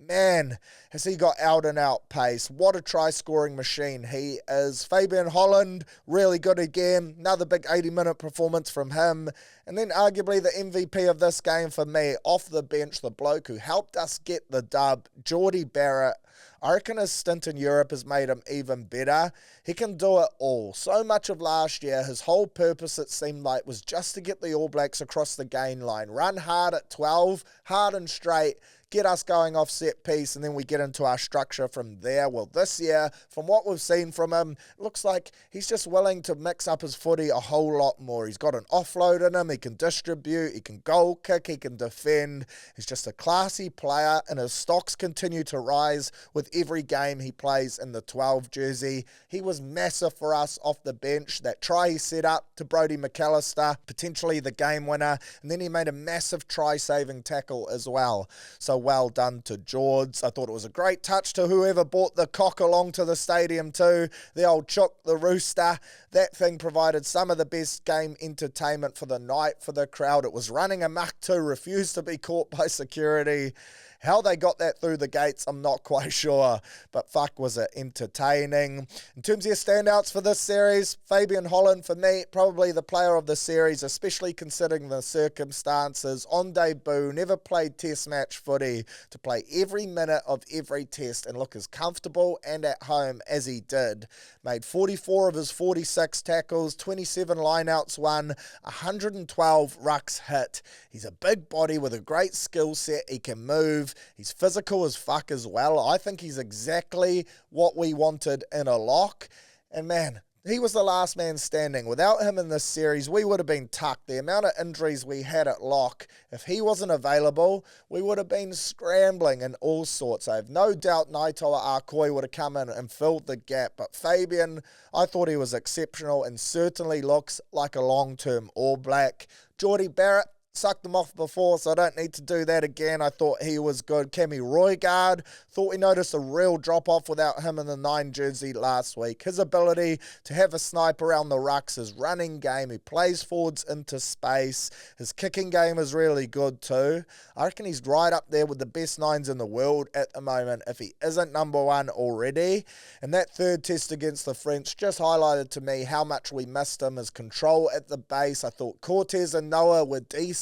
man, has he got out and out pace. What a try-scoring machine he is. Fabian Holland, really good again. Another big 80-minute performance from him. And then arguably the MVP of this game for me, off the bench, the bloke who helped us get the dub, Jordie Barrett. I reckon his stint in Europe has made him even better. He can do it all. So much of last year, his whole purpose, it seemed like, was just to get the All Blacks across the gain line. Run hard at 12, hard and straight, get us going off set piece, and then we get into our structure from there. Well, this year, from what we've seen from him, it looks like he's just willing to mix up his footy a whole lot more. He's got an offload in him, he can distribute, he can goal kick, he can defend. He's just a classy player, and his stocks continue to rise with every game he plays in the 12 jersey. He was massive for us off the bench. That try he set up to Brodie McAllister, potentially the game winner, and then he made a massive try-saving tackle as well. So well done to George. I thought it was a great touch to whoever brought the cock along to the stadium too. The old Chook, the rooster. That thing provided some of the best game entertainment for the night for the crowd. It was running amok too, refused to be caught by security. How they got that through the gates, I'm not quite sure, but fuck was it entertaining. In terms of your standouts for this series, Fabian Holland, for me, probably the player of the series, especially considering the circumstances. On debut, never played test match footy, to play every minute of every test and look as comfortable and at home as he did. Made 44 of his 46 tackles, 27 lineouts won, 112 rucks hit. He's a big body with a great skill set. He can move. He's physical as fuck as well. I think he's exactly what we wanted in a lock. And man, he was the last man standing. Without him in this series, we would have been tucked. The amount of injuries we had at lock, if he wasn't available, we would have been scrambling in all sorts. I have no doubt Naitoa Arkoi would have come in and filled the gap. But Fabian, I thought he was exceptional and certainly looks like a long-term All Black. Jordie Barrett, sucked them off before, so I don't need to do that again. I thought he was good. Cammy Roygaard, thought we noticed a real drop-off without him in the 9 jersey last week. His ability to have a snipe around the rucks, his running game, he plays forwards into space. His kicking game is really good too. I reckon he's right up there with the best 9s in the world at the moment, if he isn't number 1 already. And that third test against the French just highlighted to me how much we missed him, his control at the base. I thought Cortez and Noah were decent,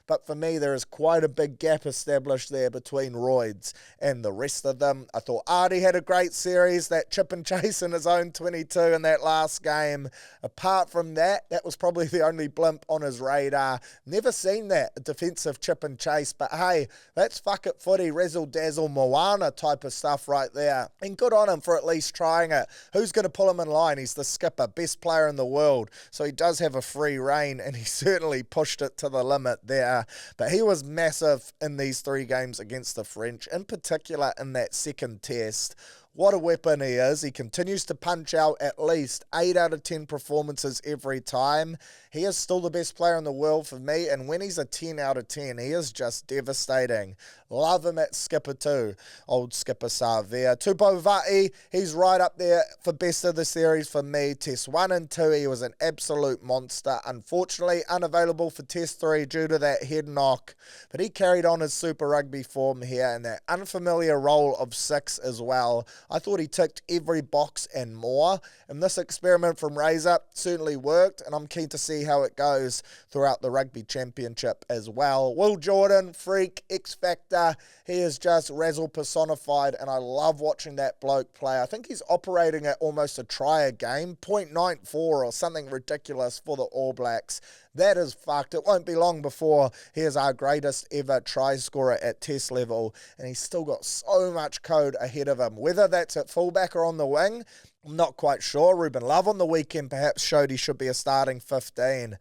but for me, there is quite a big gap established there between Royds and the rest of them. I thought Artie had a great series, that chip and chase in his own 22 in that last game. Apart from that, that was probably the only blimp on his radar. Never seen that, a defensive chip and chase, but hey, that's fuck it footy, razzle-dazzle Moana type of stuff right there. And good on him for at least trying it. Who's going to pull him in line? He's the skipper, best player in the world, so he does have a free rein, and he certainly pushed it to the limit there. But he was massive in these 3 games against the French, in particular in that second test. What a weapon he is. He continues to punch out at least 8 out of 10 performances every time. He is still the best player in the world for me, and when he's a 10 out of 10, he is just devastating. Love him at skipper too. Old skipper Savia. Tupou Vaa'i, he's right up there for best of the series for me. Test 1 and 2, he was an absolute monster. Unfortunately, unavailable for Test 3 due to that head knock, but he carried on his Super Rugby form here in that unfamiliar role of 6 as well. I thought he ticked every box and more, and this experiment from Razor certainly worked, and I'm keen to see how it goes throughout the Rugby Championship as well. Will Jordan, freak, X-Factor, he is just razzle personified, and I love watching that bloke play. I think he's operating at almost a try a game, 0.94 or something ridiculous for the All Blacks. That is fucked. It won't be long before he is our greatest ever try scorer at test level, and he's still got so much code ahead of him. Whether that's at fullback or on the wing, I'm not quite sure. Ruben Love on the weekend perhaps showed he should be a starting 15.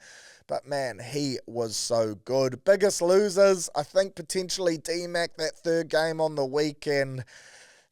But man, he was so good. Biggest losers, I think potentially D-Mac, that third game on the weekend.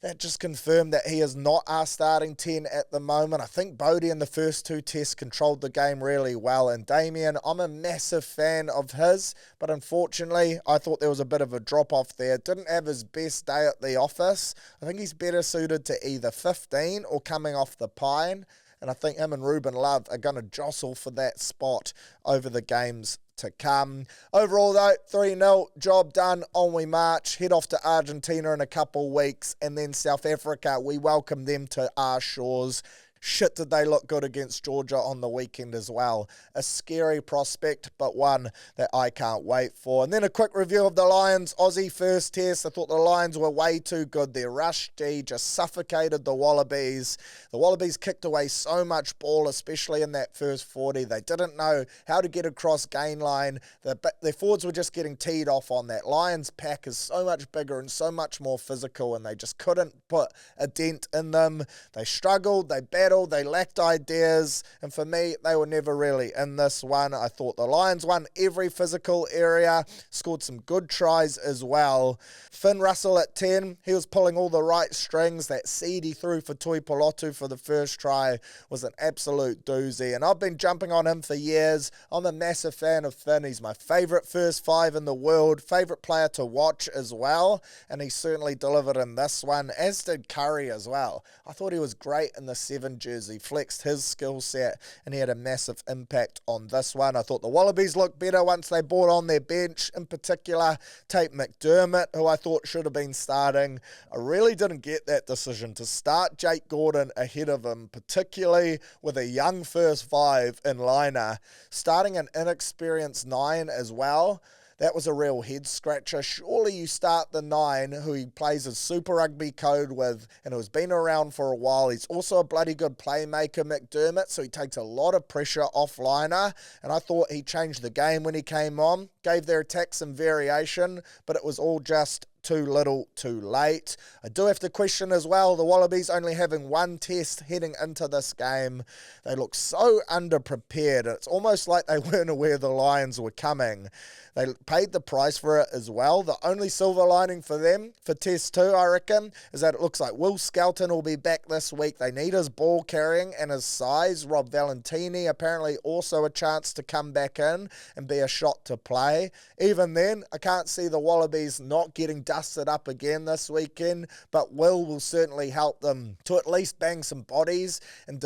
That just confirmed that he is not our starting 10 at the moment. I think Bodie in the first 2 tests controlled the game really well. And Damien, I'm a massive fan of his, but unfortunately, I thought there was a bit of a drop-off there. Didn't have his best day at the office. I think he's better suited to either 15 or coming off the pine. And I think him and Ruben Love are going to jostle for that spot over the games to come. Overall though, 3-0, job done, on we march, head off to Argentina in a couple weeks, and then South Africa, we welcome them to our shores. Shit, did they look good against Georgia on the weekend as well. A scary prospect, but one that I can't wait for. And then a quick review of the Lions Aussie first test. I thought the Lions were way too good. Their rush D just suffocated the Wallabies. The Wallabies kicked away so much ball, especially in that first 40. They didn't know how to get across gain line. Their forwards were just getting teed off on that. Lions pack is so much bigger and so much more physical, and they just couldn't put a dent in them. They struggled, they battled, they lacked ideas, and for me, they were never really in this one. I thought the Lions won every physical area, scored some good tries as well. Finn Russell at 10, he was pulling all the right strings. That seed he threw for Tui Polotu for the first try was an absolute doozy, and I've been jumping on him for years. I'm a massive fan of Finn. He's my favourite first 5 in the world, favourite player to watch as well, and he certainly delivered in this one, as did Curry as well. I thought he was great in the 7 jersey, flexed his skill set, and he had a massive impact on this one. I thought the Wallabies looked better once they brought on their bench, in particular Tate McDermott, who I thought should have been starting. I really didn't get that decision to start Jake Gordon ahead of him, particularly with a young first 5 in Liner, starting an inexperienced 9 as well. That was a real head scratcher. Surely you start the 9 who he plays his Super Rugby code with and who's been around for a while. He's also a bloody good playmaker, McDermott, so he takes a lot of pressure off Liner, and I thought he changed the game when he came on, gave their attack some variation, but it was all just too little, too late. I do have to question as well, the Wallabies only having 1 test heading into this game. They look so underprepared. It's almost like they weren't aware the Lions were coming. They paid the price for it as well. The only silver lining for them for Test 2, I reckon, is that it looks like Will Skelton will be back this week. They need his ball carrying and his size. Rob Valentini apparently also a chance to come back in and be a shot to play. Even then, I can't see the Wallabies not getting dusted up again this weekend, but will certainly help them to at least bang some bodies and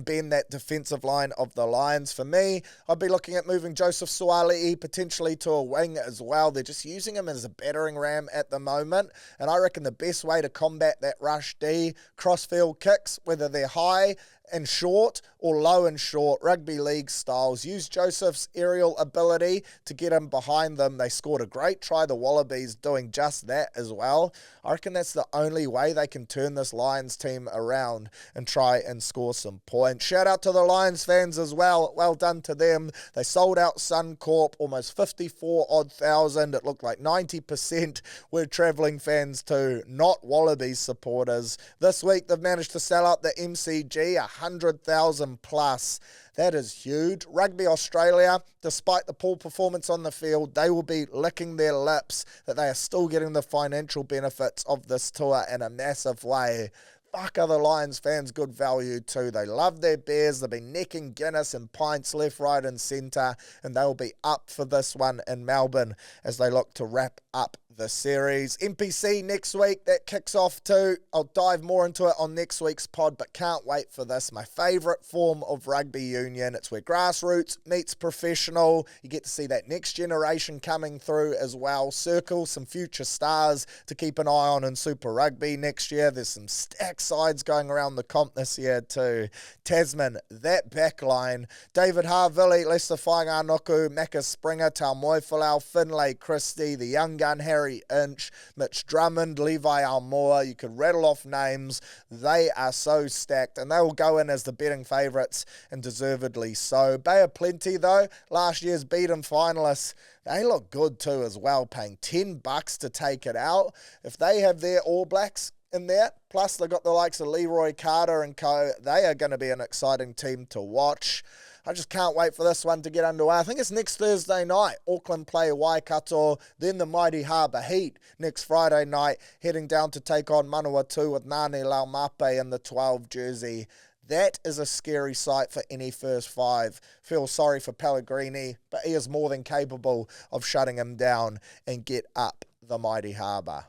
bend that defensive line of the Lions. For me, I'd be looking at moving Joseph Suaalii potentially to a wing as well. They're just using him as a battering ram at the moment, and I reckon the best way to combat that rush D, crossfield kicks, whether they're high and short or low and short, rugby league styles. Use Joseph's aerial ability to get him behind them. They scored a great try, the Wallabies, doing just that as well. I reckon that's the only way they can turn this Lions team around and try and score some points. Shout out to the Lions fans as well. Well done to them. They sold out Suncorp, almost 54,000. It looked like 90% were travelling fans too, not Wallabies supporters. This week they've managed to sell out the MCG, 100,000 plus. That is huge. Rugby Australia, despite the poor performance on the field, they will be licking their lips that they are still getting the financial benefits of this tour in a massive way. fuck are the Lions fans good value too. They love their Bears. They've been necking Guinness and pints left, right and centre, and they'll be up for this one in Melbourne as they look to wrap up the series. NPC next week, that kicks off too. I'll dive more into it on next week's pod, but can't wait for this. My favourite form of rugby union. It's where grassroots meets professional. You get to see that next generation coming through as well. Circle some future stars to keep an eye on in Super Rugby next year. There's some stacked sides going around the comp this year too. Tasman, that backline. David Harville, Lester Whainganuku, Macca Springer, Taumoe Falau, Finlay Christie, the young gun Harry Inch, Mitch Drummond, Levi Almore. You could rattle off names. They are so stacked, and they will go in as the betting favourites, and deservedly so. Bay of Plenty, though, last year's beaten finalists, they look good too as well, paying $10 to take it out. If they have their All Blacks in there, plus they've got the likes of Leroy Carter and co, they are going to be an exciting team to watch. I just can't wait for this one to get underway. I think it's next Thursday night. Auckland play Waikato, then the mighty Harbour Heat next Friday night, heading down to take on Manawatu with Ngāne Laumape in the 12 jersey. That is a scary sight for any first five. Feel sorry for Pellegrini, but he is more than capable of shutting him down and get up the mighty Harbour.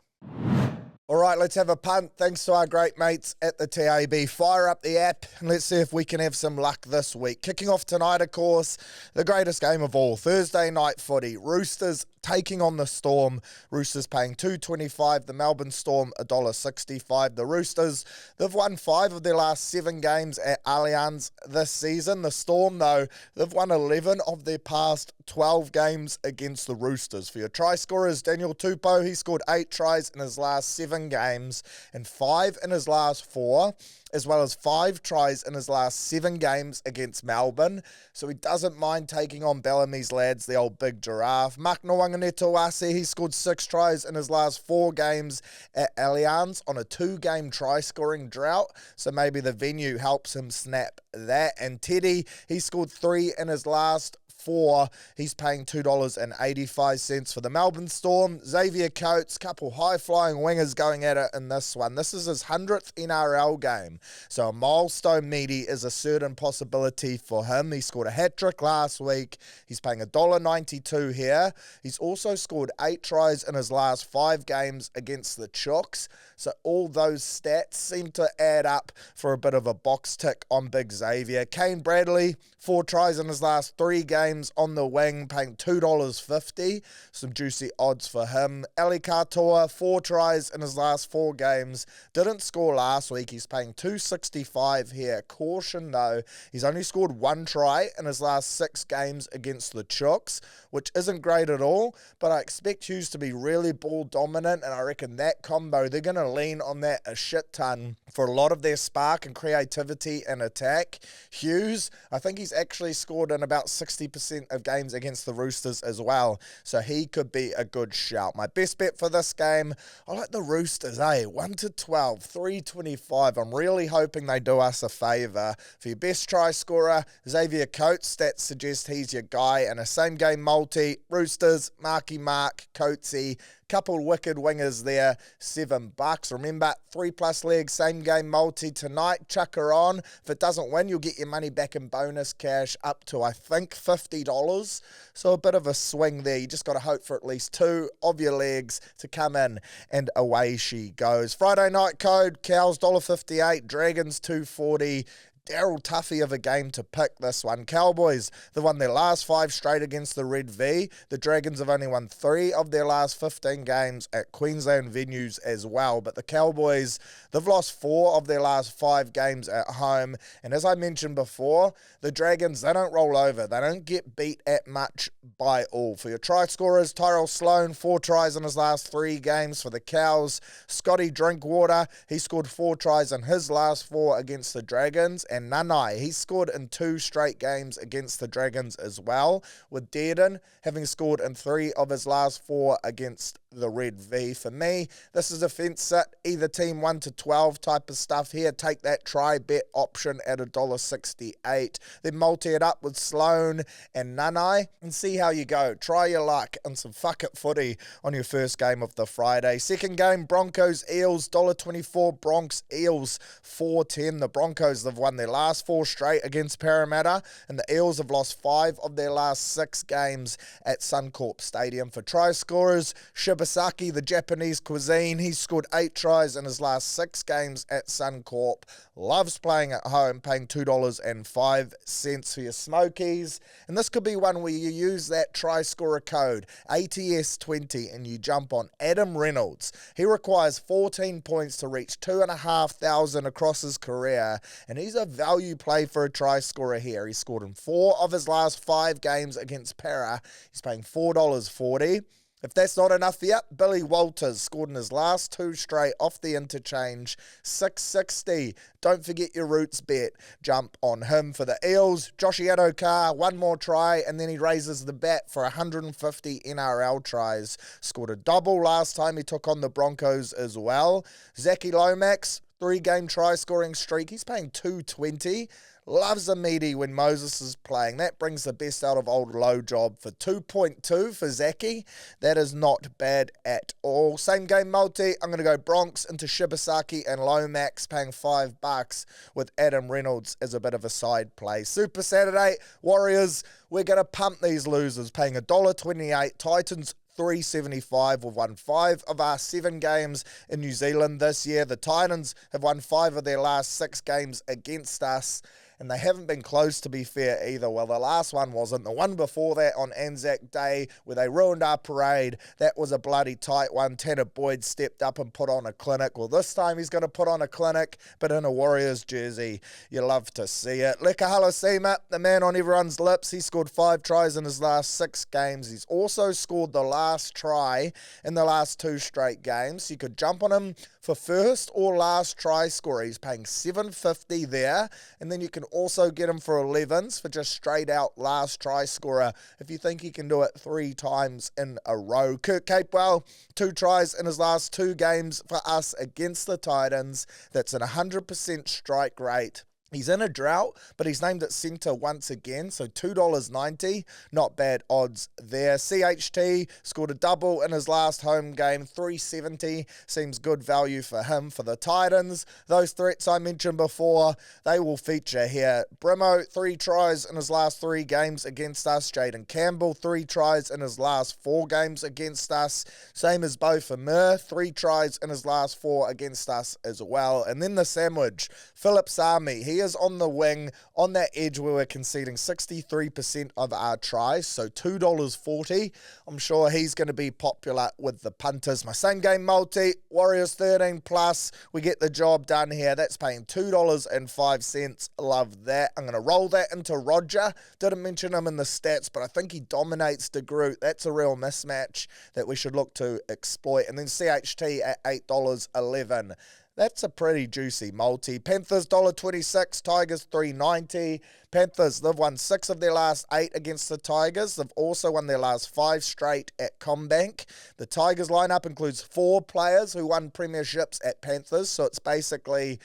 All right, let's have a punt. Thanks to our great mates at the TAB. Fire up the app and let's see if we can have some luck this week. Kicking off tonight, of course, the greatest game of all, Thursday night footy. Roosters taking on the Storm. Roosters paying $2.25. The Melbourne Storm $1.65. The Roosters, they've won 5 of their last 7 games at Allianz this season. The Storm, though, they've won 11 of their past 12 games against the Roosters. For your try scorers, Daniel Tupou, he scored 8 tries in his last 7 games and 5 in his last 4, as well as 5 tries in his last 7 games against Melbourne. So he doesn't mind taking on Bellamy's lads, the old big giraffe. Mark Nwanganeto'ase, he scored 6 tries in his last 4 games at Allianz on a 2-game try-scoring drought. So maybe the venue helps him snap that. And Teddy, he scored 3 in his last 4. He's paying $2.85 for the Melbourne Storm. Xavier Coates, couple high-flying wingers going at it in this one. This is his 100th NRL game, so a milestone meaty is a certain possibility for him. He scored a hat-trick last week. He's paying $1.92 here. He's also scored 8 tries in his last 5 games against the Chooks, so all those stats seem to add up for a bit of a box tick on Big Xavier. Kane Bradley, 4 tries in his last 3 games on the wing, paying $2.50. Some juicy odds for him. Ali Katoa, 4 tries in his last 4 games. Didn't score last week. He's paying $2.65 here. Caution though, he's only scored 1 try in his last 6 games against the Chooks, which isn't great at all, but I expect Hughes to be really ball dominant, and I reckon that combo, they're going to lean on that a shit ton for a lot of their spark and creativity and attack. Hughes, I think he's actually scored in about 60% of games against the Roosters as well, so he could be a good shout. My best bet for this game, I like the Roosters, 1-12, $3.25. I'm really hoping they do us a favour. For your best try scorer, Xavier Coates, stats suggest he's your guy, and a same game multi, Roosters, Marky Mark, Coatesy, couple wicked wingers there, $7. Remember, 3+ legs, same game multi tonight. Chuck her on. If it doesn't win, you'll get your money back in bonus cash up to, I think, $50. So a bit of a swing there. You just got to hope for at least 2 of your legs to come in, and away she goes. Friday night code, Cows $1.58, Dragons $2.40. Daryl Tuffy of a game to pick this one. Cowboys, they've won their last 5 straight against the Red V. The Dragons have only won 3 of their last 15 games at Queensland venues as well. But the Cowboys, they've lost 4 of their last 5 games at home. And as I mentioned before, the Dragons, they don't roll over. They don't get beat at much by all. For your try scorers, Tyrell Sloan, 4 tries in his last 3 games for the Cows. Scotty Drinkwater, he scored 4 tries in his last 4 against the Dragons. And Nanai, he scored in 2 straight games against the Dragons as well, with Dearden having scored in 3 of his last 4 against the red V. For me, this is a fence sit, either team 1 to 12 type of stuff here. Take that try bet option at $1.68. Then multi it up with Sloan and Nanai and see how you go. Try your luck and some fuck it footy on your first game of the Friday. Second game, Broncos Eels, $1.24. Bronx Eels, $4.10. The Broncos have won their last 4 straight against Parramatta, and the Eels have lost 5 of their last 6 games at Suncorp Stadium. For try scorers, Shibasaki, the Japanese cuisine, he's scored 8 tries in his last 6 games at Suncorp. Loves playing at home, paying $2.05 for your Smokies. And this could be one where you use that try scorer code, ATS20, and you jump on Adam Reynolds. He requires 14 points to reach 2,500 across his career, and he's a value play for a try scorer here. He scored in 4 of his last 5 games against Para. He's paying $4.40. If that's not enough for you, Billy Walters scored in his last 2 straight off the interchange, $6.60. Don't forget your roots bet. Jump on him for the Eels. Joshi Adokar, 1 more try, and then he raises the bat for 150 NRL tries. Scored a double last time he took on the Broncos as well. Zachy Lomax, 3-game try scoring streak. He's paying $2.20. Loves a meaty when Moses is playing. That brings the best out of old Low Job for 2.2 for Zachy. That is not bad at all. Same game multi. I'm going to go Bronx into Shibasaki and Lomax, paying $5 with Adam Reynolds as a bit of a side play. Super Saturday, Warriors, we're going to pump these losers, paying $1.28. Titans, $3.75. We've won 5 of our 7 games in New Zealand this year. The Titans have won 5 of their last 6 games against us, and they haven't been close, to be fair, either. Well, the last one wasn't. The one before that on Anzac Day, where they ruined our parade, that was a bloody tight one. Tanner Boyd stepped up and put on a clinic. Well, this time he's going to put on a clinic, but in a Warriors jersey. You love to see it. Leka Halasima, the man on everyone's lips, he scored 5 tries in his last 6 games. He's also scored the last try in the last 2 straight games. You could jump on him for first or last try scorer. He's paying $7.50 there, and then you can also get him for 11s for just straight out last try scorer if you think he can do it 3 times in a row. Kurt Capewell, 2 tries in his last 2 games for us against the Titans. That's an 100% strike rate. He's in a drought, but he's named at centre once again, so $2.90. Not bad odds there. CHT scored a double in his last home game, $3.70. Seems good value for him. For the Titans, those threats I mentioned before, they will feature here. Brimo, 3 tries in his last 3 games against us. Jaden Campbell, 3 tries in his last 4 games against us. Same as Beau Famir, 3 tries in his last 4 against us as well. And then the sandwich, Philip Sami, he is on the wing, on that edge where we're conceding 63% of our tries, so $2.40. I'm sure he's going to be popular with the punters. My same game multi, Warriors 13 plus. We get the job done here. That's paying $2.05. Love that. I'm going to roll that into Roger. Didn't mention him in the stats, but I think he dominates De Groot. That's a real mismatch that we should look to exploit. And then CHT at $8.11. That's a pretty juicy multi. Panthers $1.26, Tigers $3.90. Panthers, they've won 6 of their last 8 against the Tigers. They've also won their last 5 straight at CommBank. The Tigers lineup includes 4 players who won premierships at Panthers, so it's basically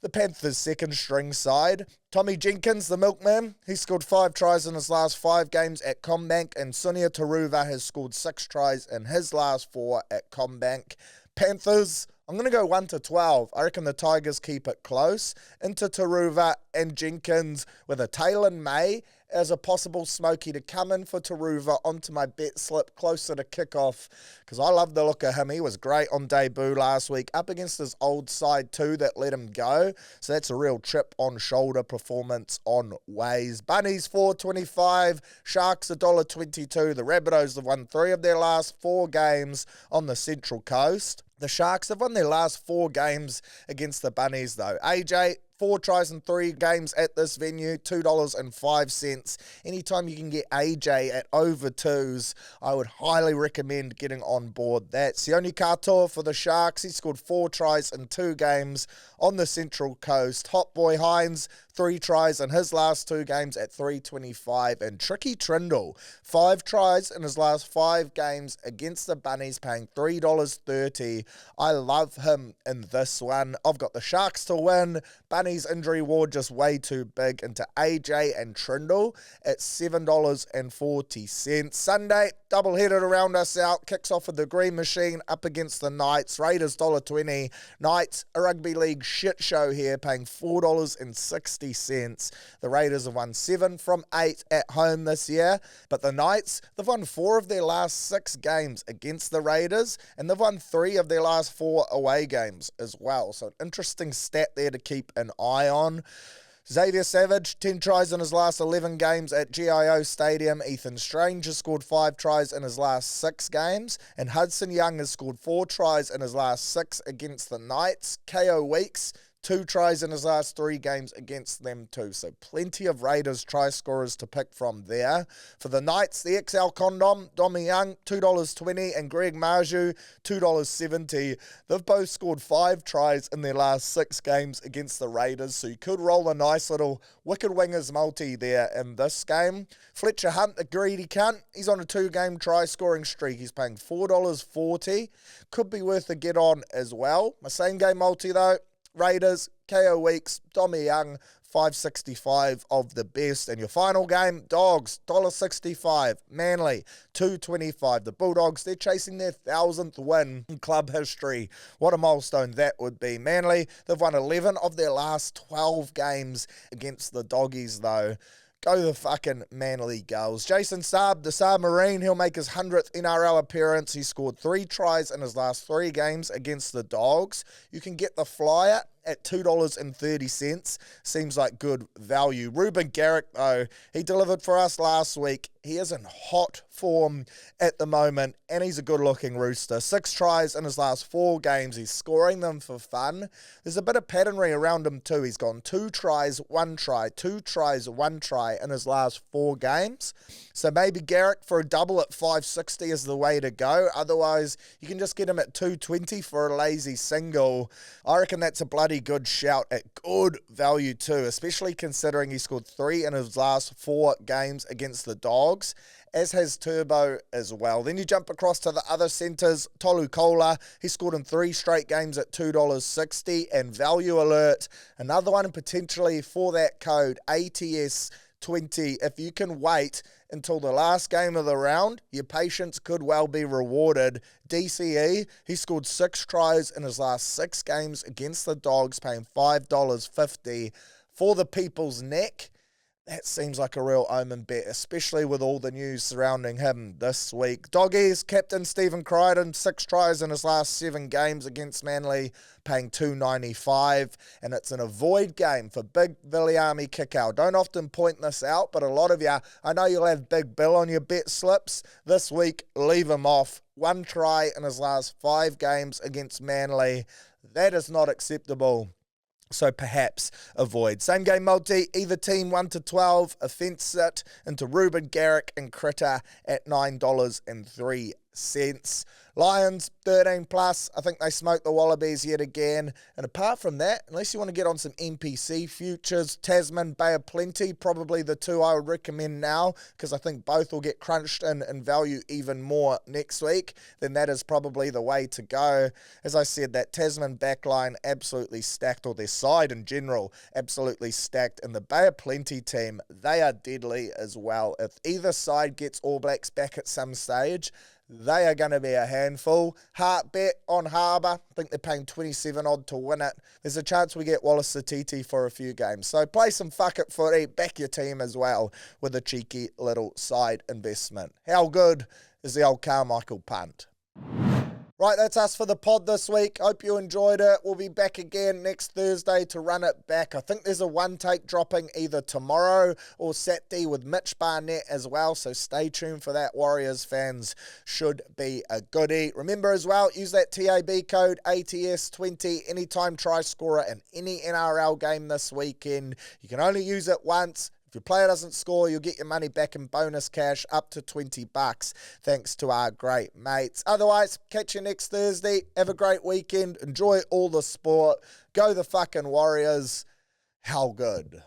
the Panthers' second string side. Tommy Jenkins, the milkman, he scored 5 tries in his last 5 games at CommBank, and Sunia Taruva has scored 6 tries in his last 4 at CommBank. Panthers, I'm going to go 1 to 12. I reckon the Tigers keep it close. Into Taruva and Jenkins with a Taylor May as a possible smoky to come in for Taruva onto my bet slip closer to kickoff, because I love the look of him. He was great on debut last week up against his old side too that let him go. So that's a real chip on shoulder performance on Ways. Bunnies $4.25, Sharks $1.22. The Rabbitohs have won 3 of their last 4 games on the Central Coast. The Sharks have won their last 4 games against the Bunnies though. AJ, 4 tries in 3 games at this venue, $2.05. Anytime you can get AJ at over 2s, I would highly recommend getting on board that. Sione Katoa for the Sharks, he scored 4 tries in 2 games on the Central Coast. Hot Boy Hines, 3 tries in his last 2 games at 3.25. And Tricky Trindle, 5 tries in his last 5 games against the Bunnies, paying $3.30. I love him in this one. I've got the Sharks to win. Bunnies injury ward just way too big into AJ and Trindle at $7.40. Sunday, doubleheader to round us out. Kicks off with the Green Machine up against the Knights. Raiders $1.20. Knights, a rugby league shit show here, paying $4.60. The Raiders have won 7 from 8 at home this year, but the Knights, they've won 4 of their last 6 games against the Raiders, and they've won 3 of their last 4 away games as well. So an interesting stat there to keep an eye on. Xavier Savage, 10 tries in his last 11 games at GIO Stadium. Ethan Strange has scored 5 tries in his last 6 games. And Hudson Young has scored 4 tries in his last 6 against the Knights. KO Weeks, 2 tries in his last 3 games against them too. So plenty of Raiders try scorers to pick from there. For the Knights, the XL Condom, Dommy Young, $2.20, and Greg Marju, $2.70. They've both scored 5 tries in their last 6 games against the Raiders, so you could roll a nice little wicked wingers multi there in this game. Fletcher Hunt, the greedy cunt, he's on a 2-game try scoring streak. He's paying $4.40. Could be worth a get on as well. My same game multi though, Raiders, KO Weeks, Dommy Young, $5.65 of the best. And your final game, Dogs, $1.65. Manly, $2.25. The Bulldogs, they're chasing their 1,000th win in club history. What a milestone that would be. Manly, they've won 11 of their last 12 games against the Doggies though. Go the fucking Manly Girls. Jason Saab, the Saab Marine, he'll make his 100th NRL appearance. He scored 3 tries in his last 3 games against the Dogs. You can get the flyer at $2.30. Seems like good value. Ruben Garrick, though, he delivered for us last week. He is in hot form at the moment, and he's a good-looking rooster. 6 tries in his last 4 games. He's scoring them for fun. There's a bit of patternry around him, too. He's gone 2 tries, 1 try, 2 tries, 1 try in his last 4 games. So maybe Garrick for a double at $5.60 is the way to go. Otherwise, you can just get him at $2.20 for a lazy single. I reckon that's a bloody good shout at good value too, especially considering he scored 3 in his last 4 games against the Dogs, as has Turbo as well. Then you jump across to the other centres. Tolu Kola, he scored in 3 straight games at $2.60. And value alert, another one potentially for that code, ATS20. If you can wait until the last game of the round, your patience could well be rewarded. DCE, he scored 6 tries in his last 6 games against the Dogs, paying $5.50 for the People's Neck. That seems like a real omen bet, especially with all the news surrounding him this week. Doggies, Captain Stephen Crichton, 6 tries in his last 7 games against Manly, paying $2.95. And it's an avoid game for Big Viliami Kickout. Don't often point this out, but a lot of you, I know you'll have Big Bill on your bet slips. This week, leave him off. 1 try in his last 5 games against Manly. That is not acceptable. So perhaps avoid. Same game multi, either team 1 to 12, a fence sit into Ruben Garrick and Critter at $9.03. Lions, 13 plus. I think they smoked the Wallabies yet again. And apart from that, unless you want to get on some NPC futures, Tasman, Bay of Plenty, probably the 2 I would recommend now, because I think both will get crunched in value even more next week. Then that is probably the way to go. As I said, that Tasman backline absolutely stacked, or their side in general absolutely stacked. And the Bay of Plenty team, they are deadly as well. If either side gets All Blacks back at some stage, they are going to be a handful. Heart bet on Harbour. I think they're paying 27 odd to win it. There's a chance we get Wallace Satiti for a few games. So play some fuck it footy. Back your team as well with a cheeky little side investment. How good is the old Carmichael punt? Right, that's us for the pod this week. Hope you enjoyed it. We'll be back again next Thursday to run it back. I think there's a 1 take dropping either tomorrow or Saturday with Mitch Barnett as well, so stay tuned for that. Warriors fans, should be a goodie. Remember as well, use that TAB code ATS20 anytime try scorer in any NRL game this weekend. You can only use it once. If your player doesn't score, you'll get your money back in bonus cash up to $20, thanks to our great mates. Otherwise, catch you next Thursday. Have a great weekend. Enjoy all the sport. Go the fucking Warriors. How good.